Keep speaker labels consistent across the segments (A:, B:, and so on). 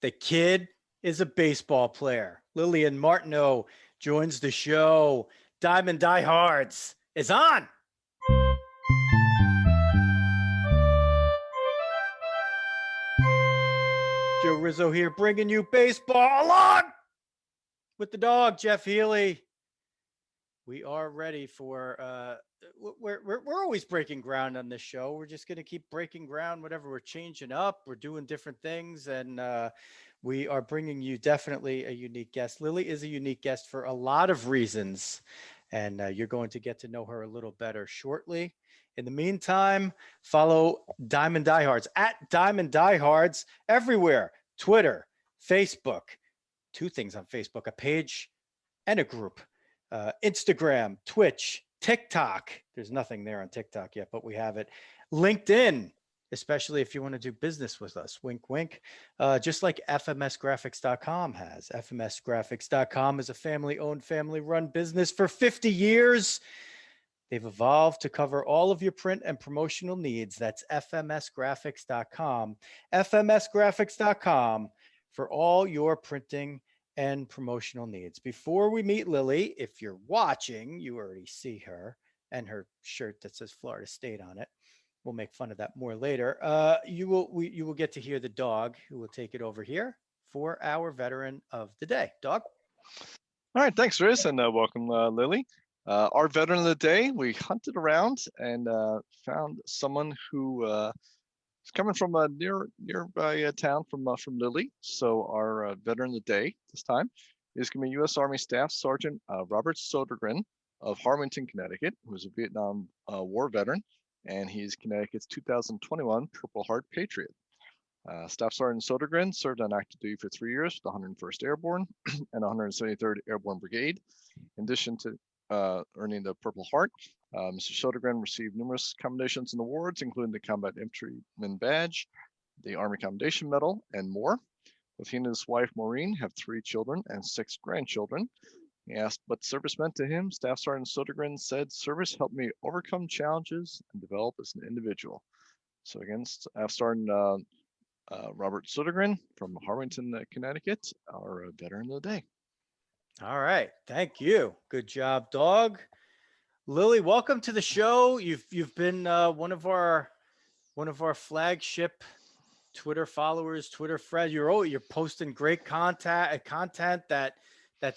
A: The kid is a baseball player. Lillian Martineau joins the show. Diamond Diehards is on. Joe Rizzo here, bringing you baseball along with the dog, Jeff Healy. We are ready for. We're always breaking ground on this show. We're just going to keep breaking ground. Whatever we're changing up, we're doing different things, and we are bringing you definitely a unique guest. Lily is a unique guest for a lot of reasons, and you're going to get to know her a little better shortly. In the meantime, follow Diamond Diehards at Diamond Diehards everywhere. Twitter, Facebook, two things on Facebook, a page and a group. Instagram, Twitch, TikTok. There's nothing there on TikTok yet, but we have it. LinkedIn, especially if you want to do business with us. Wink, wink. Just like FMSgraphics.com has. FMSgraphics.com is a family-owned, family-run business for 50 years. They've evolved to cover all of your print and promotional needs. That's FMSgraphics.com. FMSgraphics.com for all your printing and promotional needs. Before we meet Lily, if you're watching, you already see her and her shirt that says Florida State on it. We'll make fun of that more later. You will get to hear the dog who will take it over here for our veteran of the day. Dog.
B: All right, thanks, Riz, and welcome, Lily. Our veteran of the day, we hunted around and found someone who is coming from a nearby town from Lily. So our veteran of the day this time is going to be U.S. Army Staff Sergeant Robert Sodergren of Harwinton, Connecticut, who is a Vietnam War veteran, and he's Connecticut's 2021 Purple Heart Patriot. Staff Sergeant Sodergren served on active duty for 3 years with the 101st Airborne and 173rd Airborne Brigade. In addition to earning the Purple Heart, Mr. Sodergren received numerous commendations and awards, including the Combat Infantryman Badge, the Army Commendation Medal, and more. Both he and his wife, Maureen, have 3 children and 6 grandchildren. He asked what service meant to him. Staff Sergeant Sodergren said, "Service helped me overcome challenges and develop as an individual." So again, Staff Sergeant Robert Sodergren from Harwinton, Connecticut, our veteran of the day.
A: All right, thank you. Good job, dog. Lily, welcome to the show. You've been one of our flagship Twitter followers, Twitter friends. You're posting great content that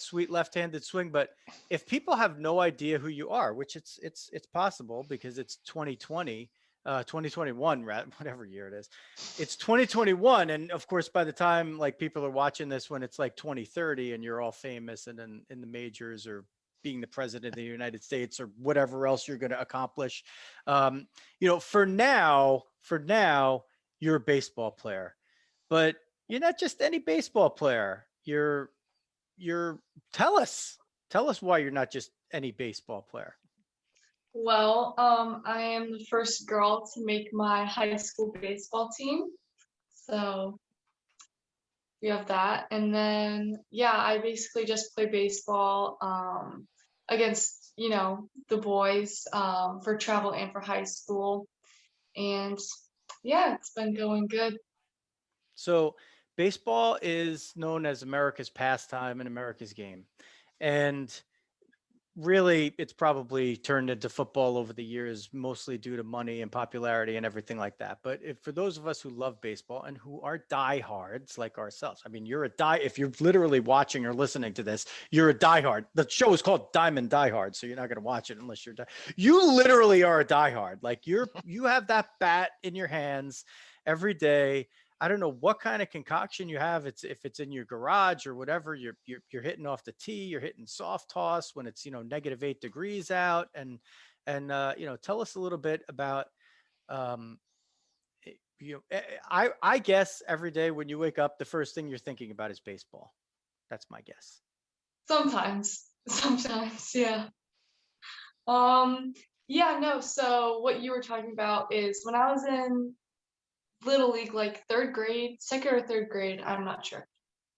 A: sweet left-handed swing. But if people have no idea who you are, which it's possible because it's 2020. 2021, whatever year it is, it's 2021, and of course by the time like people are watching this when it's like 2030 and you're all famous and in the majors or being the president of the United States or whatever else you're going to accomplish, for now you're a baseball player, but you're not just any baseball player. You're tell us why you're not just any baseball player.
C: Well, I am the first girl to make my high school baseball team. So we have that. And then, I basically just play baseball against, the boys for travel and for high school. And it's been going good.
A: So baseball is known as America's pastime and America's game. And really, it's probably turned into football over the years, mostly due to money and popularity and everything like that. But for those of us who love baseball and who are diehards like ourselves, I mean, if you're literally watching or listening to this, you're a diehard. The show is called Diamond Diehard, so you're not going to watch it unless you're you literally are a diehard. Like you have that bat in your hands every day. I don't know what kind of concoction you have. If it's in your garage or whatever, you're hitting off the tee, you're hitting soft toss when it's, -8 degrees out. And tell us a little bit about, I guess every day when you wake up, the first thing you're thinking about is baseball. That's my guess.
C: Sometimes, yeah. No. So what you were talking about is when I was in Little League, like second or third grade, I'm not sure.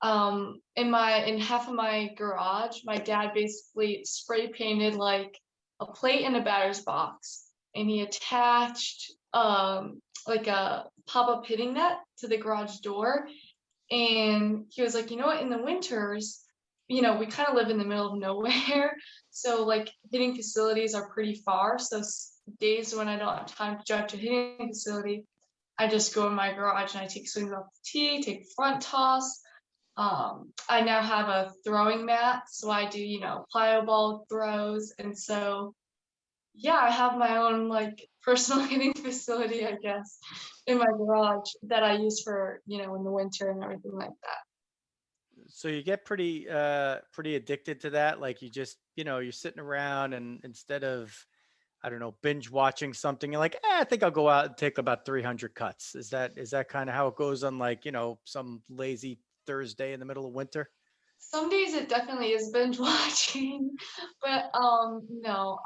C: In half of my garage, my dad basically spray painted like a plate in a batter's box, and he attached like a pop-up hitting net to the garage door, And he was like, you know what, in the winters, we kind of live in the middle of nowhere. So like hitting facilities are pretty far. So days when I don't have time to drive to a hitting facility, I just go in my garage and I take swings off the tee, take front toss. I now have a throwing mat, so I do, plyo ball throws. And so, yeah, I have my own like personal hitting facility, I guess, in my garage that I use for, in the winter and everything like that.
A: So you get pretty addicted to that. Like you just, you're sitting around and instead of, I don't know, binge watching something, you're like, I think I'll go out and take about 300 cuts. Is that kind of how it goes on like, some lazy Thursday in the middle of winter?
C: Some days it definitely is binge watching, but no,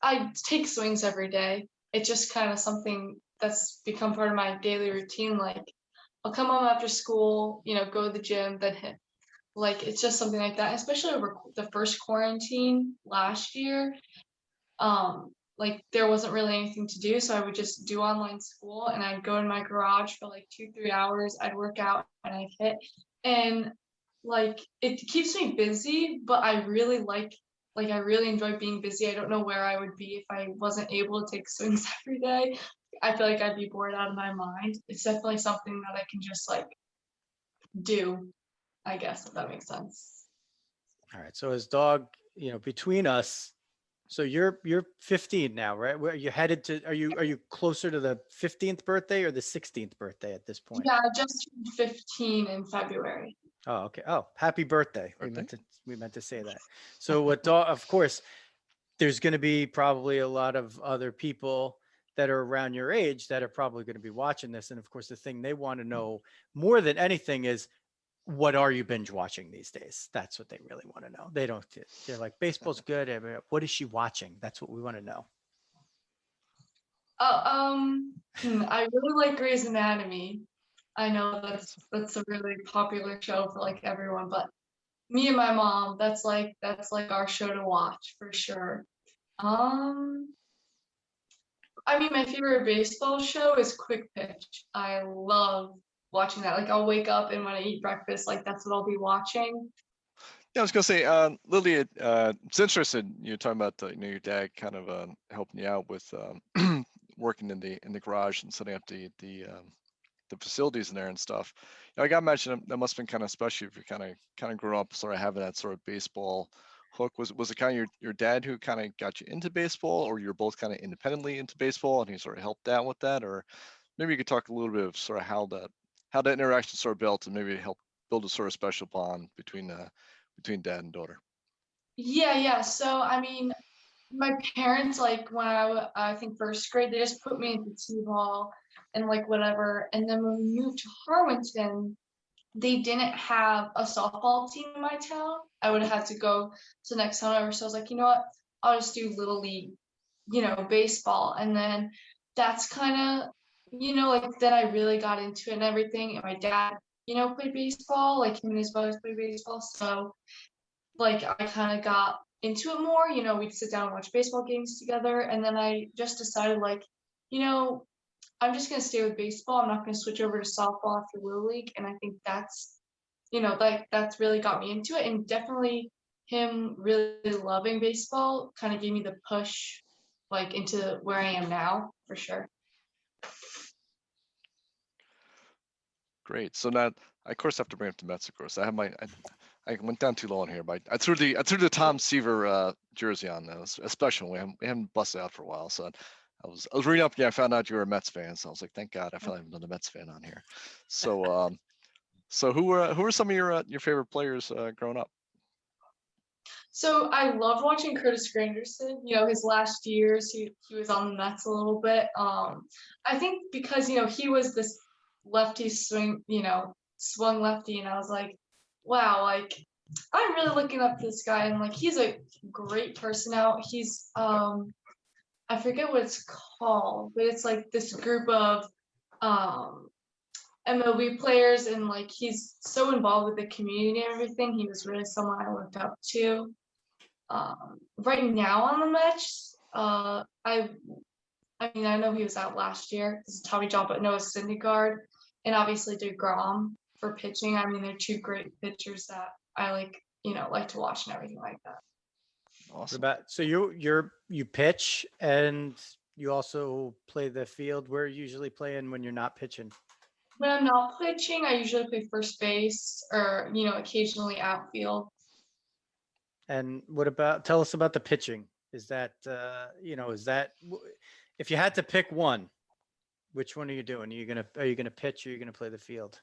C: I take swings every day. It's just kind of something that's become part of my daily routine. Like I'll come home after school, go to the gym, then hit. Like it's just something like that, especially over the first quarantine last year. Like there wasn't really anything to do, so I would just do online school and I'd go in my garage for like 2-3 hours. I'd work out and I'd hit. And like it keeps me busy, but I really I really enjoy being busy. I don't know where I would be if I wasn't able to take swings every day. I feel like I'd be bored out of my mind. It's definitely something that I can just like do, I guess, if that makes sense.
A: All right. So as Dawg, between us, so you're 15 now, right? Where you headed to? Are you closer to the 15th birthday or the 16th birthday at this point?
C: Yeah, I just turned 15 in February.
A: Oh, okay. Oh, happy birthday.
B: Birthday.
A: We meant to say that. So what Dawg, of course, there's going to be probably a lot of other people that are around your age that are probably going to be watching this. And of course, the thing they want to know more than anything is, what are you binge watching these days? That's what they really want to know. They're like, baseball's good. What is she watching? That's what we want to know.
C: I really like Grey's Anatomy. I know that's a really popular show for like everyone, but me and my mom, that's like our show to watch for sure. I mean, my favorite baseball show is Quick Pitch. I love watching that. Like I'll wake up and when I eat breakfast, like that's what I'll be watching.
B: Yeah, I was gonna say, Lily, it's interesting you're talking about your dad kind of helping you out with working in the garage and setting up the facilities in there and stuff. I gotta imagine that must have been kind of special if you kind of grew up sort of having that sort of baseball hook. Was it kind of your dad who kind of got you into baseball, or you're both kind of independently into baseball and he sort of helped out with that? Or maybe you could talk a little bit of sort of how that interaction sort of built and maybe help build a sort of special bond between dad and daughter.
C: Yeah. So I mean, my parents, like when I think first grade, they just put me into t-ball and like whatever. And then when we moved to Harwinton, they didn't have a softball team in my town. I would have had to go to the next town over. So I was like, you know what? I'll just do little league, baseball. And then that's kind of, like then I really got into it and everything. And my dad, played baseball, like him and his brothers played baseball. So like I kind of got into it more, we'd sit down and watch baseball games together. And then I just decided like, I'm just going to stay with baseball. I'm not going to switch over to softball after Little League. And I think that's, that's really got me into it. And definitely him really loving baseball kind of gave me the push like into where I am now for sure.
B: Great. So now, I of course have to bring up the Mets. Of course, I went down too low on here, but I threw the Tom Seaver jersey on. That was a special. We haven't busted out for a while, so I was reading up. Yeah, I found out you were a Mets fan, so I was like, thank God, I finally have another Mets fan on here. So, so who were some of your favorite players growing up?
C: So I loved watching Curtis Granderson. His last years, he was on the Mets a little bit. I think because he was this lefty swing, swung lefty, and I was like, wow, like I'm really looking up to this guy, and like he's a great person out. He's I forget what it's called, but it's like this group of MLB players, and like he's so involved with the community and everything. He was really someone I looked up to. Right now on the Mets, I mean I know he was out last year. This is Tommy John, but Noah Syndergaard, and obviously DeGrom. for pitching. I mean, they're two great pitchers that I like to watch and everything like that.
B: Awesome.
A: So you pitch and you also play the field. Where you usually playing when you're not pitching?
C: When I'm not pitching, I usually play first base or, occasionally outfield.
A: And tell us about the pitching. Is that, if you had to pick one, which one are you doing? Are you gonna pitch or are you gonna play the field?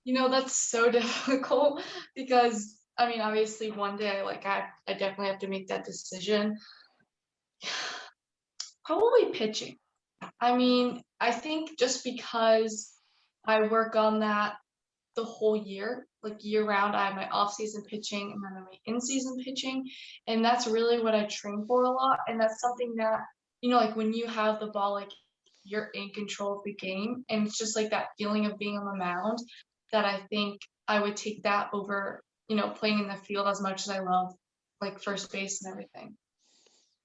C: That's so difficult because I mean, obviously one day I definitely have to make that decision. Probably pitching. I mean, I think just because I work on that the whole year, like year round, I have my off season pitching and then my in season pitching. And that's really what I train for a lot. And that's something that, like when you have the ball, like you're in control of the game. And it's just like that feeling of being on the mound that I think I would take that over, playing in the field as much as I love like first base and everything.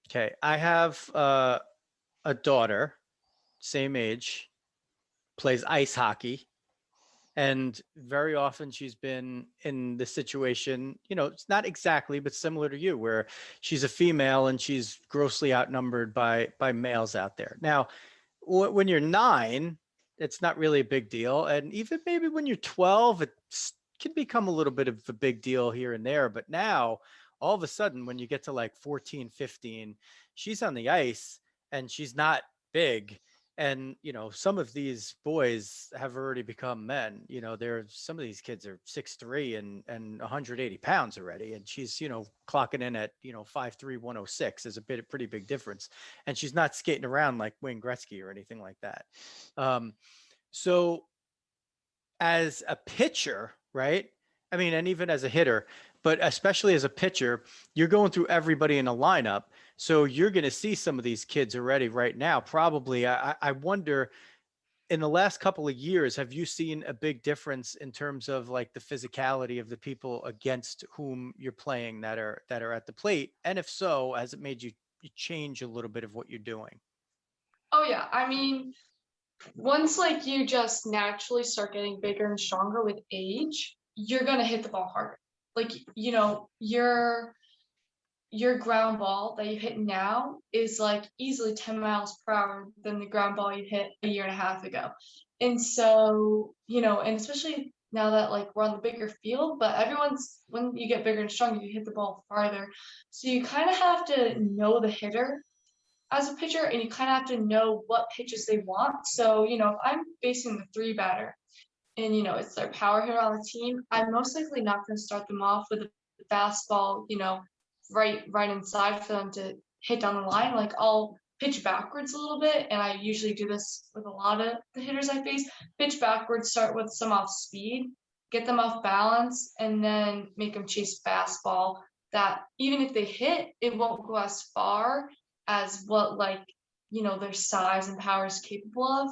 A: Okay. I have a daughter, same age, plays ice hockey. And very often she's been in the situation, it's not exactly, but similar to you, where she's a female and she's grossly outnumbered by males out there. Now, when you're 9, it's not really a big deal. And even maybe when you're 12, it can become a little bit of a big deal here and there. But now, all of a sudden, when you get to like 14, 15, she's on the ice and she's not big. And, some of these boys have already become men. Some of these kids are 6'3" and 180 pounds already. And she's, clocking in at, 5'3", 106 is a pretty big difference. And she's not skating around like Wayne Gretzky or anything like that. So as a pitcher, right? I mean, and even as a hitter, but especially as a pitcher, you're going through everybody in a lineup. So you're going to see some of these kids already right now. Probably, I wonder, in the last couple of years, have you seen a big difference in terms of like the physicality of the people against whom you're playing that are at the plate? And if so, has it made you change a little bit of what you're doing?
C: Oh yeah, I mean, once like you just naturally start getting bigger and stronger with age, you're gonna hit the ball harder. Like, your ground ball that you hit now is like easily 10 miles per hour than the ground ball you hit a year and a half ago. And so, and especially now that like we're on the bigger field, but when you get bigger and stronger, you hit the ball farther. So you kind of have to know the hitter as a pitcher and you kind of have to know what pitches they want. So, if I'm facing the 3 batter and, it's their power hitter on the team, I'm most likely not going to start them off with a fastball, right inside for them to hit down the line. Like I'll pitch backwards a little bit, and I usually do this with a lot of the hitters I face. Pitch backwards, start with some off speed, get them off balance, and then make them chase fastball that even if they hit, it won't go as far as what their size and power is capable of.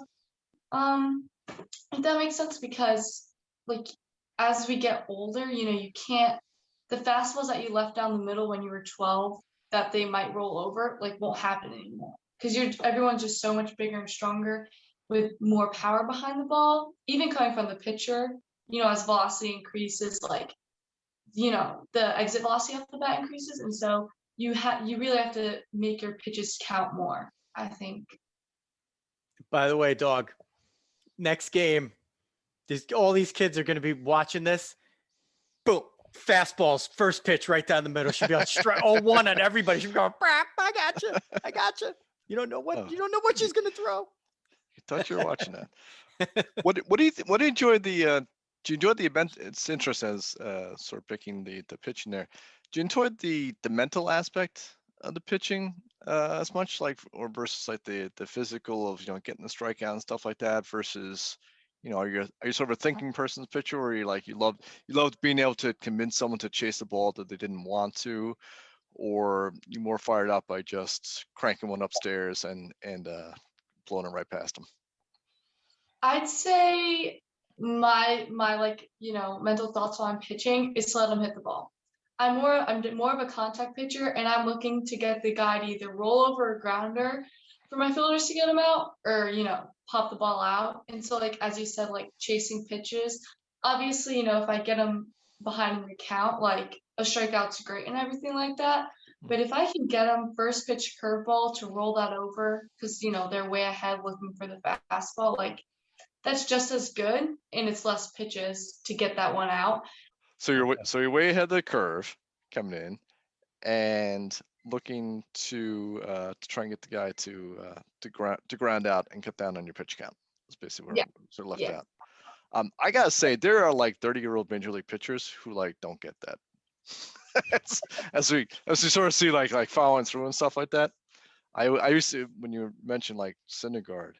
C: If that makes sense, because like as we get older, you can't, the fastballs that you left down the middle when you were 12 that they might roll over, like won't happen anymore. Because everyone's just so much bigger and stronger with more power behind the ball, even coming from the pitcher, as velocity increases, like, the exit velocity off the bat increases. And so you really have to make your pitches count more, I think.
A: By the way, Dawg, next game, all these kids are going to be watching this. Boom. Fastballs, first pitch right down the middle. She'll be on strike, all one on everybody. She'll be going, I got you. You don't know what she's gonna throw.
B: You thought you were watching that. What do you what do you enjoy the do you enjoy the event? It's interesting as sort of picking the pitching there. Do you enjoy the mental aspect of the pitching as much, like, or versus like the physical of getting the strikeout and stuff like that versus are you sort of a thinking person's pitcher, or you love being able to convince someone to chase the ball that they didn't want to, or you more fired up by just cranking one upstairs and blowing it right past them?
C: I'd say my mental thoughts while I'm pitching is to let them hit the ball. I'm more of a contact pitcher, and I'm looking to get the guy to either roll over a grounder for my fielders to get them out or, pop the ball out. And so, like, as you said, like chasing pitches, obviously, if I get them behind the count, like a strikeout's great and everything like that. But if I can get them first pitch curveball to roll that over, because, they're way ahead looking for the fastball, like that's just as good and it's less pitches to get that one out.
B: So you're way ahead of the curve coming in and looking to try and get the guy to ground out and cut down on your pitch count. That's basically where I'm sort of left out. I gotta say there are like 30-year-old major league pitchers who like don't get that. as we sort of see like following through and stuff like that. I used to, when you mentioned like Syndergaard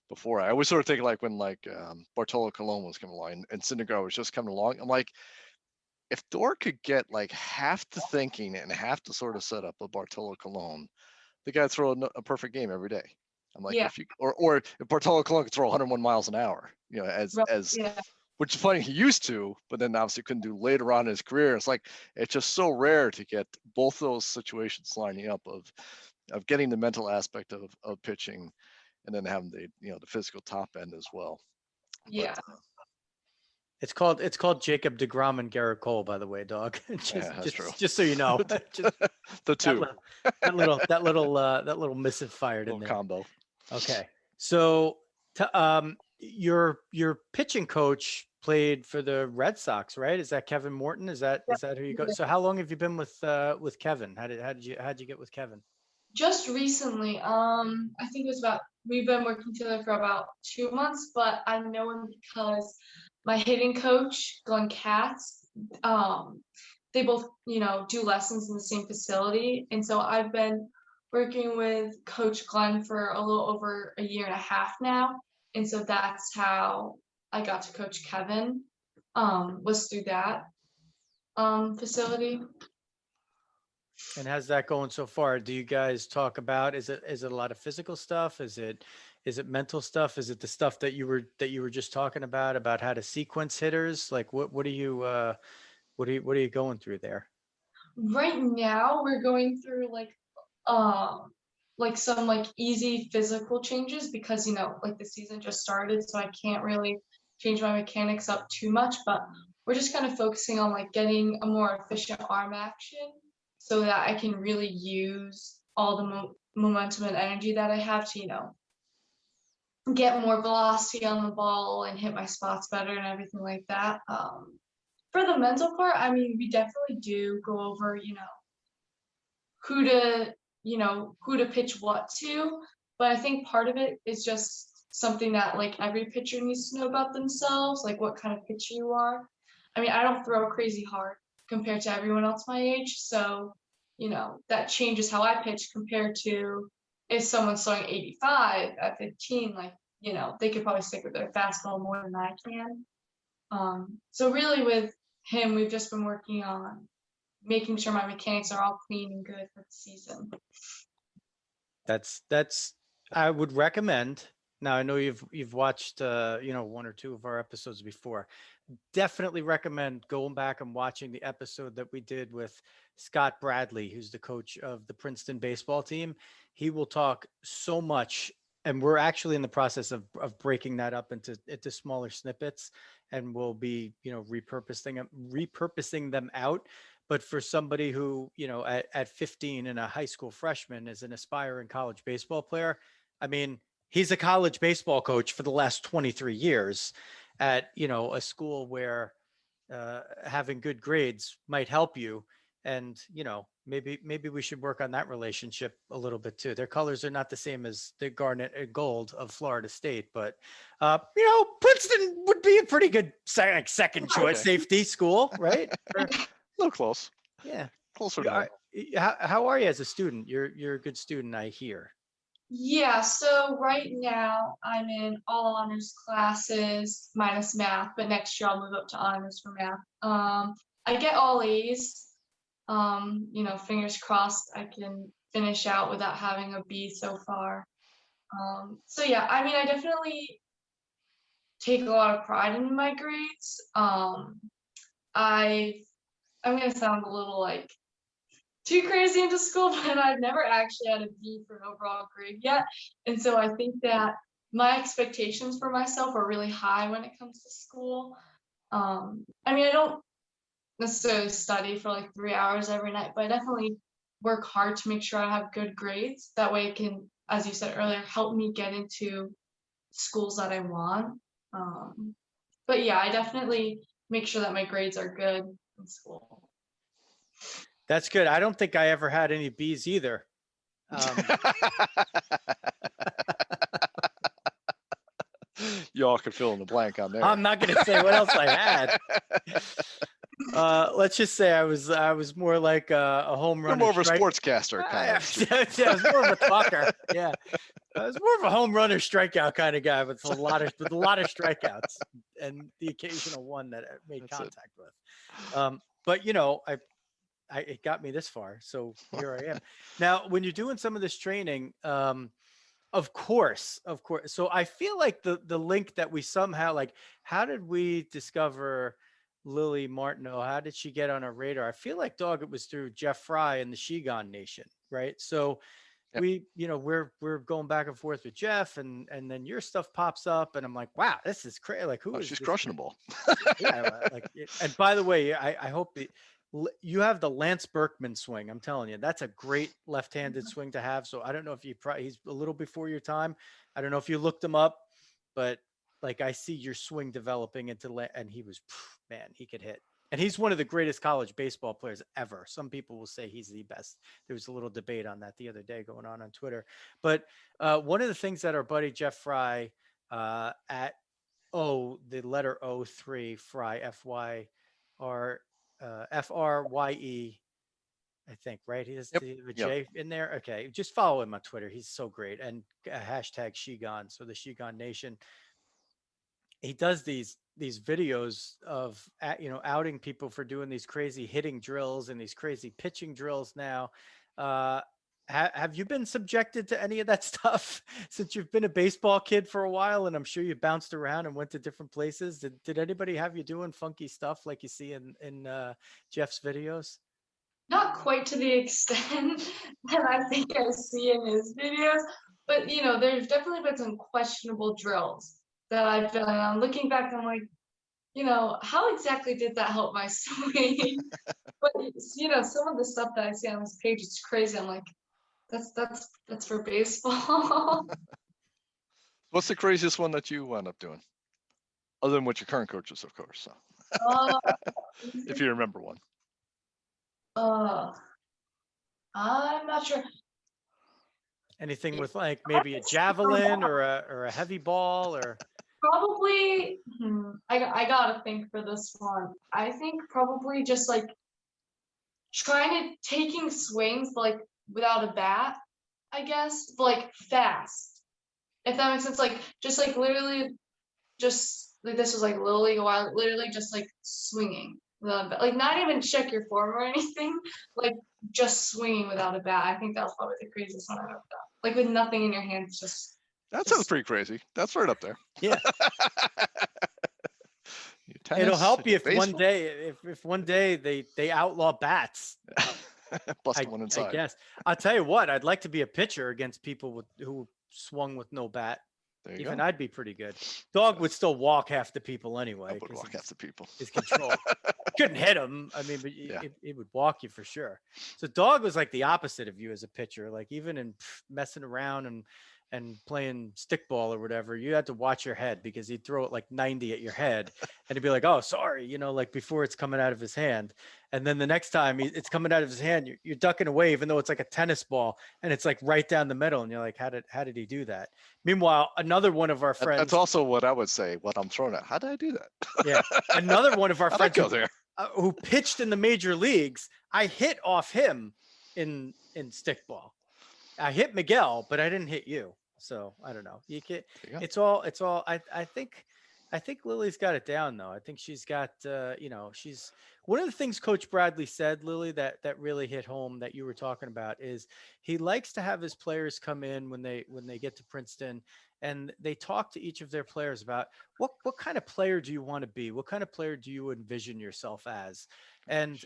B: before, I always sort of think like when like Bartolo Colon was coming along and Syndergaard was just coming along. I'm like, if Dawg could get like half the thinking and half the sort of setup of Bartolo Colon, the guy throw a perfect game every day. I'm like, if you or if Bartolo Colon could throw 101 miles an hour, which is funny, he used to, but then obviously couldn't do later on in his career. It's like it's just so rare to get both those situations lining up of getting the mental aspect of pitching, and then having the the physical top end as well.
C: Yeah.
B: But,
A: It's called Jacob deGrom and Garrett Cole, by the way, Dawg.
B: that's true.
A: Just so you know,
B: the two
A: that little missive fired in there.
B: Combo.
A: Okay, so your pitching coach played for the Red Sox, right? Is that Kevin Morton? Is that who you go? So how long have you been with Kevin? How'd you get with Kevin?
C: Just recently. I think we've been working together for about 2 months, but I know him because my hitting coach, Glenn Katz, they both, do lessons in the same facility. And so I've been working with Coach Glenn for a little over a year and a half now. And so that's how I got to coach Kevin, was through that facility.
A: And how's that going so far? Do you guys talk about, is it a lot of physical stuff? Is it mental stuff? Is it the stuff that you were just talking about how to sequence hitters? Like what are you going through there?
C: Right now we're going through like some like easy physical changes because like the season just started, so I can't really change my mechanics up too much, but we're just kind of focusing on like getting a more efficient arm action so that I can really use all the momentum and energy that I have to get more velocity on the ball and hit my spots better and everything like that. For the mental part, I mean, we definitely do go over who to pitch what to, but I think part of it is just something that like every pitcher needs to know about themselves, like what kind of pitcher you are. I mean, I don't throw crazy hard compared to everyone else my age, so that changes how I pitch compared to if someone's throwing 85 at 15, like they could probably stick with their fastball more than I can. So really with him, we've just been working on making sure my mechanics are all clean and good for the season.
A: That's I would recommend. Now I know you've watched 1 or 2 of our episodes before. Definitely recommend going back and watching the episode that we did with Scott Bradley, who's the coach of the Princeton baseball team. He will talk so much, and we're actually in the process of breaking that up into smaller snippets, and we'll be repurposing them out. But for somebody who at 15 and a high school freshman is an aspiring college baseball player, I mean, he's a college baseball coach for the last 23 years at a school where having good grades might help you. And maybe we should work on that relationship a little bit too. Their colors are not the same as the garnet and gold of Florida State, but Princeton would be a pretty good second choice safety school, right?
B: A little close.
A: Yeah,
B: closer.
A: How are you as a student? You're a good student, I hear.
C: Yeah, so right now I'm in all honors classes minus math, but next year I'll move up to honors for math. I get all A's. Fingers crossed I can finish out without having a B so far. So yeah, I mean, I definitely take a lot of pride in my grades. I'm gonna sound a little like too crazy into school, but I've never actually had a B for an overall grade yet. And so I think that my expectations for myself are really high when it comes to school. I mean, I don't necessarily study for like 3 hours every night, but I definitely work hard to make sure I have good grades. That way it can, as you said earlier, help me get into schools that I want. But yeah, I definitely make sure that my grades are good in school.
A: That's good. I don't think I ever had any B's either.
B: Y'all can fill in the blank on there.
A: I'm not going to say what else I had. Let's just say I was more like a home
B: You're
A: run.
B: more of a sportscaster kind of.
A: Yeah, I was more of a talker. Yeah, I was more of a home run or strikeout kind of guy with a lot of strikeouts and the occasional one that I made
B: That's
A: contact with. But you know, it got me this far, so here I am. Now, when you're doing some of this training, of course. So I feel like the link that we somehow like, how did we discover Lily Martineau? How did she get on our radar? I feel like, Dawg, it was through Jeff Fry and the Shigon Nation, right? So
B: Yep.
A: we're going back and forth with Jeff, and then your stuff pops up, and I'm like, wow, this is crazy. Like, who is
B: She's
A: this
B: crushing the ball.
A: Yeah, and by the way, I hope you have the Lance Berkman swing. I'm telling you, that's a great left-handed swing to have. So I don't know if he's a little before your time. I don't know if you looked him up, but like I see your swing developing and he was, man, he could hit. And he's one of the greatest college baseball players ever. Some people will say he's the best. There was a little debate on that the other day going on Twitter. But one of the things that our buddy Jeff Fry at the letter O3 Fry FRYE, I think, right? He has
B: Yep.
A: the J in there. Okay, just follow him on Twitter. He's so great. And hashtag Shigon, so the Shigon Nation. He does these videos of outing people for doing these crazy hitting drills and these crazy pitching drills now. Have you been subjected to any of that stuff since you've been a baseball kid for a while? And I'm sure you bounced around and went to different places. Did anybody have you doing funky stuff like you see in Jeff's videos?
C: Not quite to the extent that I think I see in his videos, but there's definitely been some questionable drills that I've done. And I'm looking back, I'm like, how exactly did that help my swing? But some of the stuff that I see on this page, it's crazy. I'm like, that's for baseball.
B: What's the craziest one that you wound up doing? Other than what your current coaches, of course. So. If you remember one.
C: I'm not sure.
A: Anything with like maybe a javelin or a heavy ball or
C: probably I gotta think for this one. I think probably just like taking swings like without a bat, I guess, but like fast. If that makes sense, like just like literally just like this was like little league a while, literally just like swinging without a bat. Like not even check your form or anything, like just swinging without a bat. I think that was probably the craziest one I've ever done. Like with nothing in your hands, just.
B: That sounds pretty crazy. That's right up there.
A: Yeah. It'll help you if one day they outlaw bats.
B: Bust one inside.
A: I guess. I'll tell you what, I'd like to be a pitcher against people who swung with no bat.
B: There you
A: Even
B: go.
A: I'd be pretty good. Dawg would still walk half the people anyway.
B: I would walk half the people.
A: His control. Couldn't hit him. I mean, but
B: Yeah.
A: it would walk you for sure. So Dawg was like the opposite of you as a pitcher. Like even in messing around and playing stickball or whatever, you had to watch your head because he'd throw it like 90 at your head and he'd be like, oh, sorry, like before it's coming out of his hand. And then the next time it's coming out of his hand, you're ducking away, even though it's like a tennis ball and it's like right down the middle. And you're like, how did he do that? Meanwhile, another one of our friends.
B: That's also what I would say, what I'm throwing at. How did I do that?
A: Yeah. Another one of our friends
B: there.
A: Who pitched in the major leagues. I hit off him in stickball. I hit Miguel, but I didn't hit you. So I don't know. It's all. I think Lily's got it down though. I think she's got. She's one of the things Coach Bradley said, Lily, that really hit home that you were talking about is he likes to have his players come in when they get to Princeton and they talk to each of their players about what kind of player do you want to be? What kind of player do you envision yourself as? And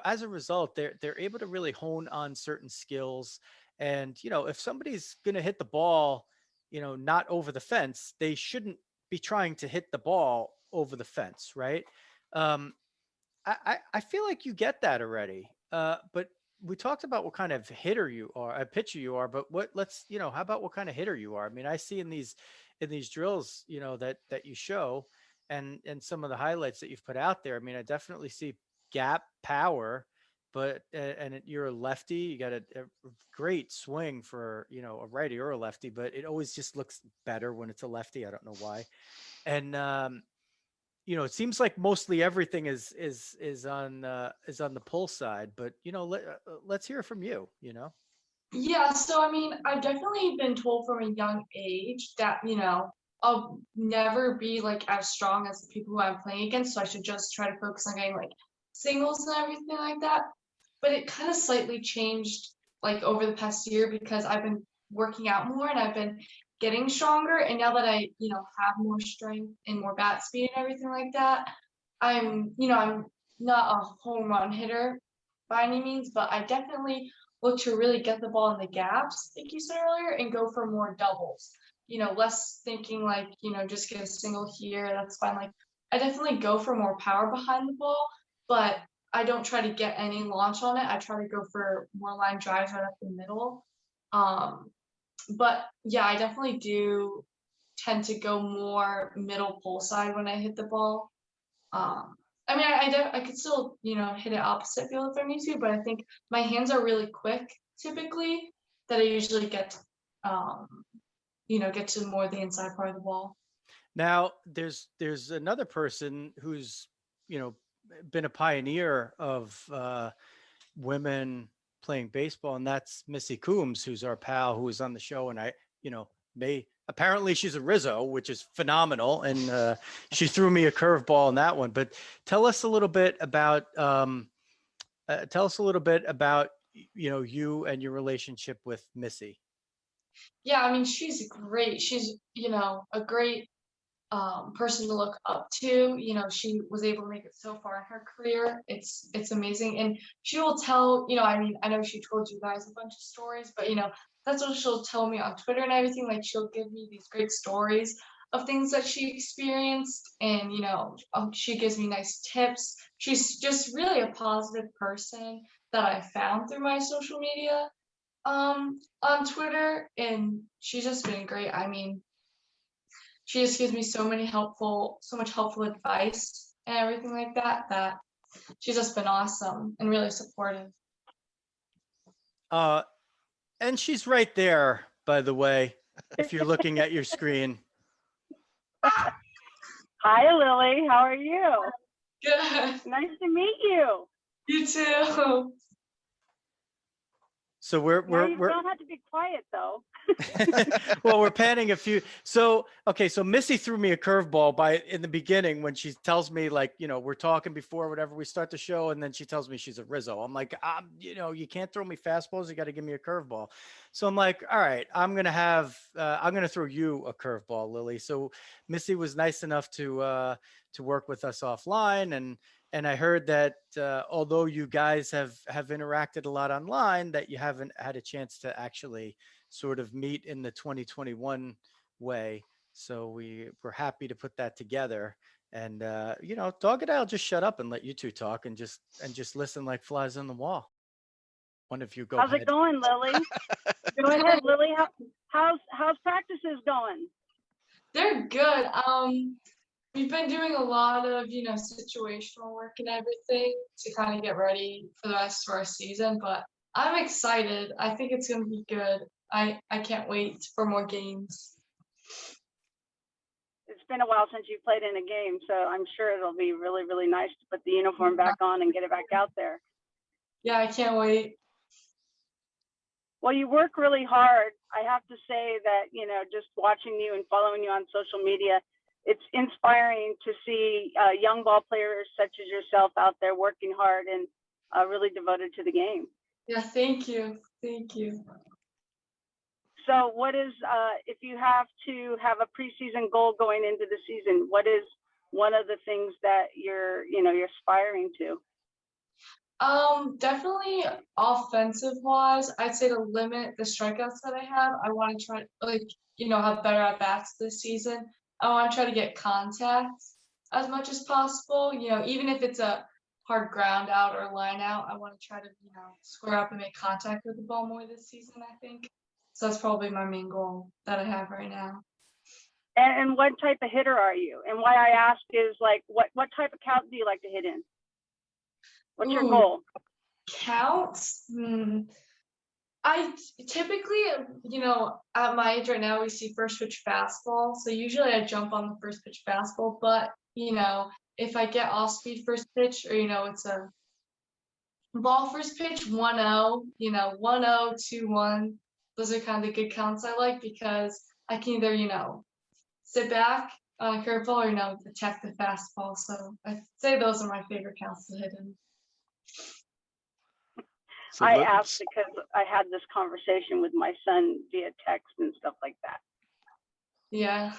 A: as a result, they're able to really hone on certain skills. And, if somebody's going to hit the ball, not over the fence, they shouldn't be trying to hit the ball over the fence, right? Um, I feel like you get that already. But we talked about what kind of hitter you are, a pitcher you are, but how about what kind of hitter you are? I mean, I see in these drills, that you show, and some of the highlights that you've put out there. I mean, I definitely see gap power, but you're a lefty. You got a great swing for a righty or a lefty, but it always just looks better when it's a lefty. I don't know why. And it seems like mostly everything is on the pull side, but let's hear from you.
C: Yeah, so I mean, I've definitely been told from a young age that, I'll never be like as strong as the people who I'm playing against, so I should just try to focus on getting like singles and everything like that. But it kind of slightly changed like over the past year because I've been working out more and I've been getting stronger. And now that I, have more strength and more bat speed and everything like that, I'm not a home run hitter by any means, but I definitely look to really get the ball in the gaps, like you said earlier, and go for more doubles. Less thinking like, just get a single here, that's fine. Like I definitely go for more power behind the ball, but I don't try to get any launch on it. I try to go for more line drives right up the middle. But yeah, I definitely do tend to go more middle pull side when I hit the ball. I mean, I could still, hit it opposite field if I need to, but I think my hands are really quick typically that I usually get to more the inside part of the ball.
A: Now, there's another person who's been a pioneer of women playing baseball, and that's Missy Coombs, who's our pal, who was on the show. And apparently she's a Rizzo, which is phenomenal, and she threw me a curveball in that one. But tell us a little bit about you and your relationship with Missy.
C: Yeah, I mean, she's great. She's, a great person to look up to. She was able to make it so far in her career. It's amazing. And she will tell, I mean, I know she told you guys a bunch of stories, but that's what she'll tell me on Twitter and everything. Like she'll give me these great stories of things that she experienced, and she gives me nice tips. She's just really a positive person that I found through my social media on Twitter, and she's just been great. I mean, she just gives me so much helpful advice and everything like that she's just been awesome and really supportive.
A: And she's right there, by the way, if you're looking at your screen.
D: Hi, Lily. How are you?
C: Good.
D: Nice to meet you.
C: You too.
A: So
D: You don't have to be quiet though.
A: well, we're panning a few. So Missy threw me a curveball in the beginning when she tells me, like, we're talking before whatever we start the show, and then she tells me she's a Rizzo. I'm like, you can't throw me fastballs. You got to give me a curveball. So I'm like, all right, I'm gonna throw you a curveball, Lily. So Missy was nice enough to work with us offline, and I heard that although you guys have interacted a lot online, that you haven't had a chance to actually sort of meet in the 2021 way. So we're happy to put that together. And Dawg and I'll just shut up and let you two talk and just listen like flies on the wall. One of you go
D: How's
A: ahead.
D: it going, Lily? Go ahead, Lily. How's practices going?
C: They're good. We've been doing a lot of, situational work and everything to kind of get ready for the rest of our season, but I'm excited. I think it's going to be good. I can't wait for more games.
D: It's been a while since you played in a game, so I'm sure it'll be really, really nice to put the uniform back on and get it back out there.
C: Yeah, I can't wait.
D: Well, you work really hard. I have to say that, just watching you and following you on social media, it's inspiring to see young ball players such as yourself out there working hard and really devoted to the game.
C: Yeah, thank you. Thank you.
D: So what is, if you have to have a preseason goal going into the season, what is one of the things that you're aspiring to?
C: Definitely offensive wise, I'd say to limit the strikeouts that I have, I want to try have better at bats this season. I want to try to get contact as much as possible. Even if it's a hard ground out or line out, I want to try to square up and make contact with the ball more this season, I think. So that's probably my main goal that I have right now.
D: And what type of hitter are you? And why I ask is like, what type of count do you like to hit in? What's your goal?
C: Counts? I typically, at my age right now, we see first pitch fastball. So usually I jump on the first pitch fastball. But, if I get off speed first pitch or, it's a ball first pitch, 1-0, 1-0, 2-1. Those are kind of the good counts I like because I can either, sit back on a curveball or, attack the fastball. So I'd say those are my favorite counts to hit in.
B: So
D: I asked because I had this conversation with my son via text and stuff like that.
C: Yeah.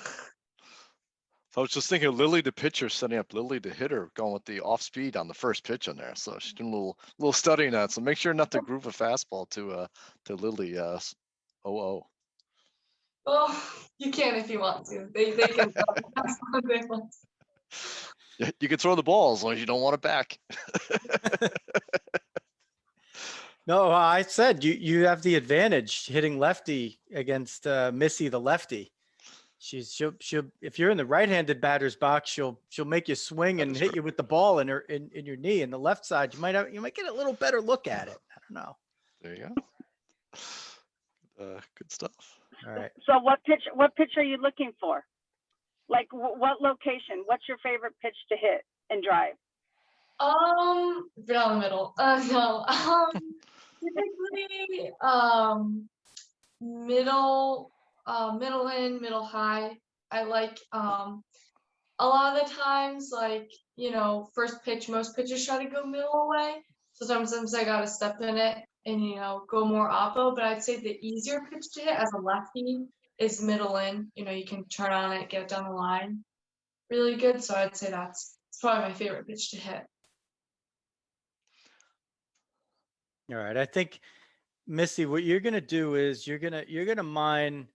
B: I was just thinking of Lily the pitcher setting up Lily the hitter, going with the off speed on the first pitch on there. So she's doing a little study on that. So make sure not to groove a fastball to Lily 0-0.
C: Well, you can if you want to. They can. They want to.
B: You can throw the ball as long as you don't want it back.
A: No, I said you have the advantage hitting lefty against Missy the lefty. She'll if you're in the right-handed batter's box, she'll make you swing and hit you with the ball in your knee. In the left side, you might get a little better look at it. I don't know.
B: There you go. Good stuff.
A: All right.
D: So what pitch are you looking for? Like what location? What's your favorite pitch to hit and drive?
C: Down the middle. No. Typically, middle in, middle high. I like a lot of the times, like first pitch. Most pitchers try to go middle away. So sometimes I gotta step in it and go more oppo. But I'd say the easier pitch to hit as a lefty is middle in. You can turn on it, get it down the line, really good. So I'd say it's probably my favorite pitch to hit.
A: All right. I think, Missy, what you're gonna do is you're gonna mine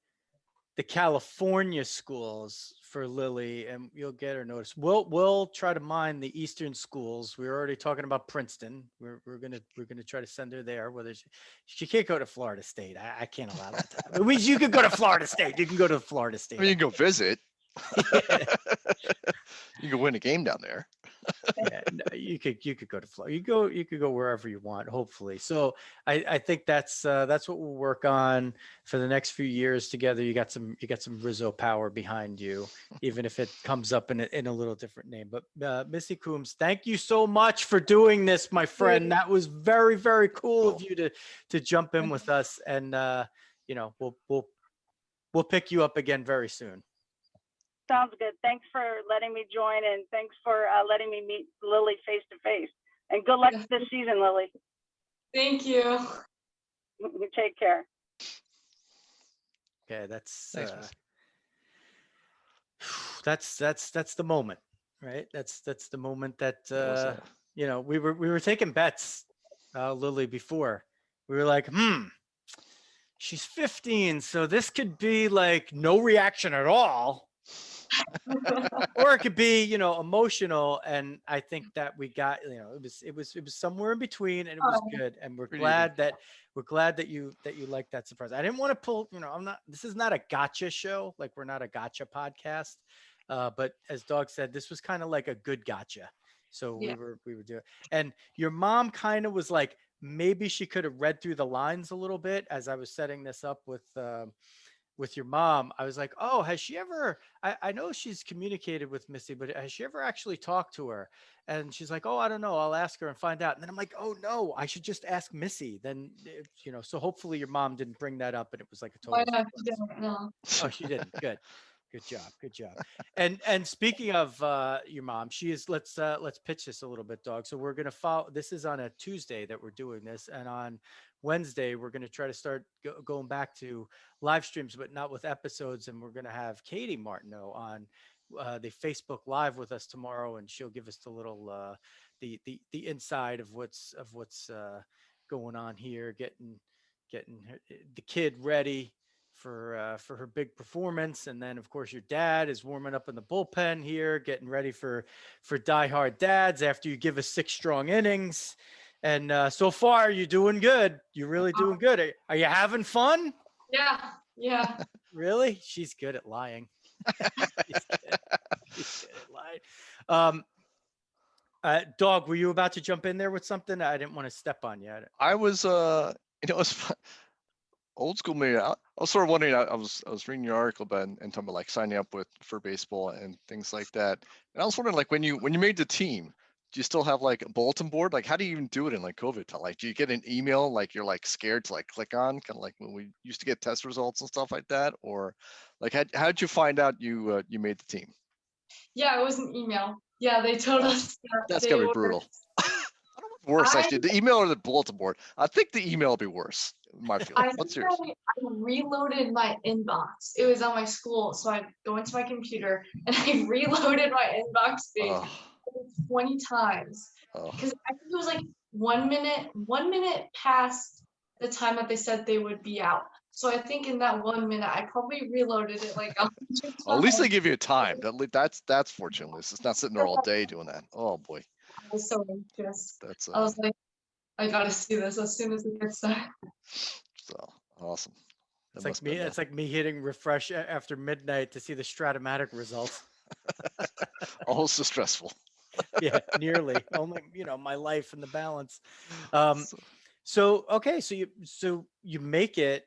A: the California schools for Lily, and you'll get her notice. We'll try to mine the Eastern schools. We were already talking about Princeton. We're gonna try to send her there. Whether she can't go to Florida State. I can't allow that to happen. You could go to Florida State. You can go to Florida State.
B: I mean, you can go visit. You can win a game down there.
A: Yeah, no, you could go to Florida. You could go wherever you want, hopefully. So I think that's what we'll work on for the next few years together. You got some Rizzo power behind you, even if it comes up in a little different name. But Missy Coombs, thank you so much for doing this, my friend. That was very, very cool of you to jump in with us, and we'll pick you up again very soon.
D: Sounds good. Thanks for letting me join, and thanks for letting me meet Lily face to face. And good luck this season, Lily.
C: Thank you.
D: You take care.
A: Okay, that's
B: Thanks,
A: that's the moment, right? That's the moment that we were taking bets, Lily, before. We were like, she's 15, so this could be like no reaction at all. Or it could be, emotional, and I think that we got, it was somewhere in between, and it was good. And we're glad that you like that surprise. I didn't want to pull, this is not a gotcha show, like we're not a gotcha podcast, but as Dawg said, this was kind of like a good gotcha. So we were doing, and your mom kind of was like, maybe she could have read through the lines a little bit as I was setting this up with your mom. I was like, oh, has she ever, I know she's communicated with Missy, but has she ever actually talked to her? And she's like, oh, I don't know. I'll ask her and find out. And then I'm like, oh no, I should just ask Missy. Then, so hopefully your mom didn't bring that up and it was like a total.
C: No.
A: Oh, she didn't. Good. Good job. And speaking of your mom, she is, let's pitch this a little bit, Dawg. So we're going to follow, this is on a Tuesday that we're doing this. And on Wednesday, we're going to try to start going back to live streams, but not with episodes. And we're going to have Katie Martineau on they Facebook Live with us tomorrow, and she'll give us the little the inside of what's going on here, getting the kid ready for her big performance. And then of course your dad is warming up in the bullpen here, getting ready for diehard dads after you give us 6 strong innings. And so far you're doing good. You're really doing good. Are you having fun?
C: Yeah.
A: Really? She's good at lying. She's good at lying. Dawg, were you about to jump in there with something? I didn't want to step on you.
B: I was, it was old school me. I was sort of wondering. I was reading your article about and talking about like signing up for baseball and things like that. And I was wondering, like, when you made the team, do you still have like a bulletin board? Like, how do you even do it in like COVID time? Like, do you get an email like you're like scared to like click on, kind of like when we used to get test results and stuff like that? Or like, how'd you find out you made the team?
C: Yeah, it was an email. Yeah, they told us that
B: That's
C: they
B: gotta be
C: were.
B: brutal. I don't know what's worse, actually, the email or the bulletin board. I think the email will be worse. My feeling. What's yours?
C: I reloaded my inbox. It was on my school, so I go into my computer and I reloaded my inbox page 20 times because I think it was like 1 minute past the time that they said they would be out. So I think in that 1 minute, I probably reloaded it like 100 times.
B: Well, at least they give you a time. That's fortunate. It's not sitting there all day doing that. Oh boy.
C: I was so anxious.
B: That's
C: I was like, I gotta see this as soon as it gets done.
B: So awesome.
A: It's like me. It's like me hitting refresh after midnight to see the Stratomatic results.
B: Also stressful.
A: Yeah, nearly. Only my life and the balance. So okay, so you make it.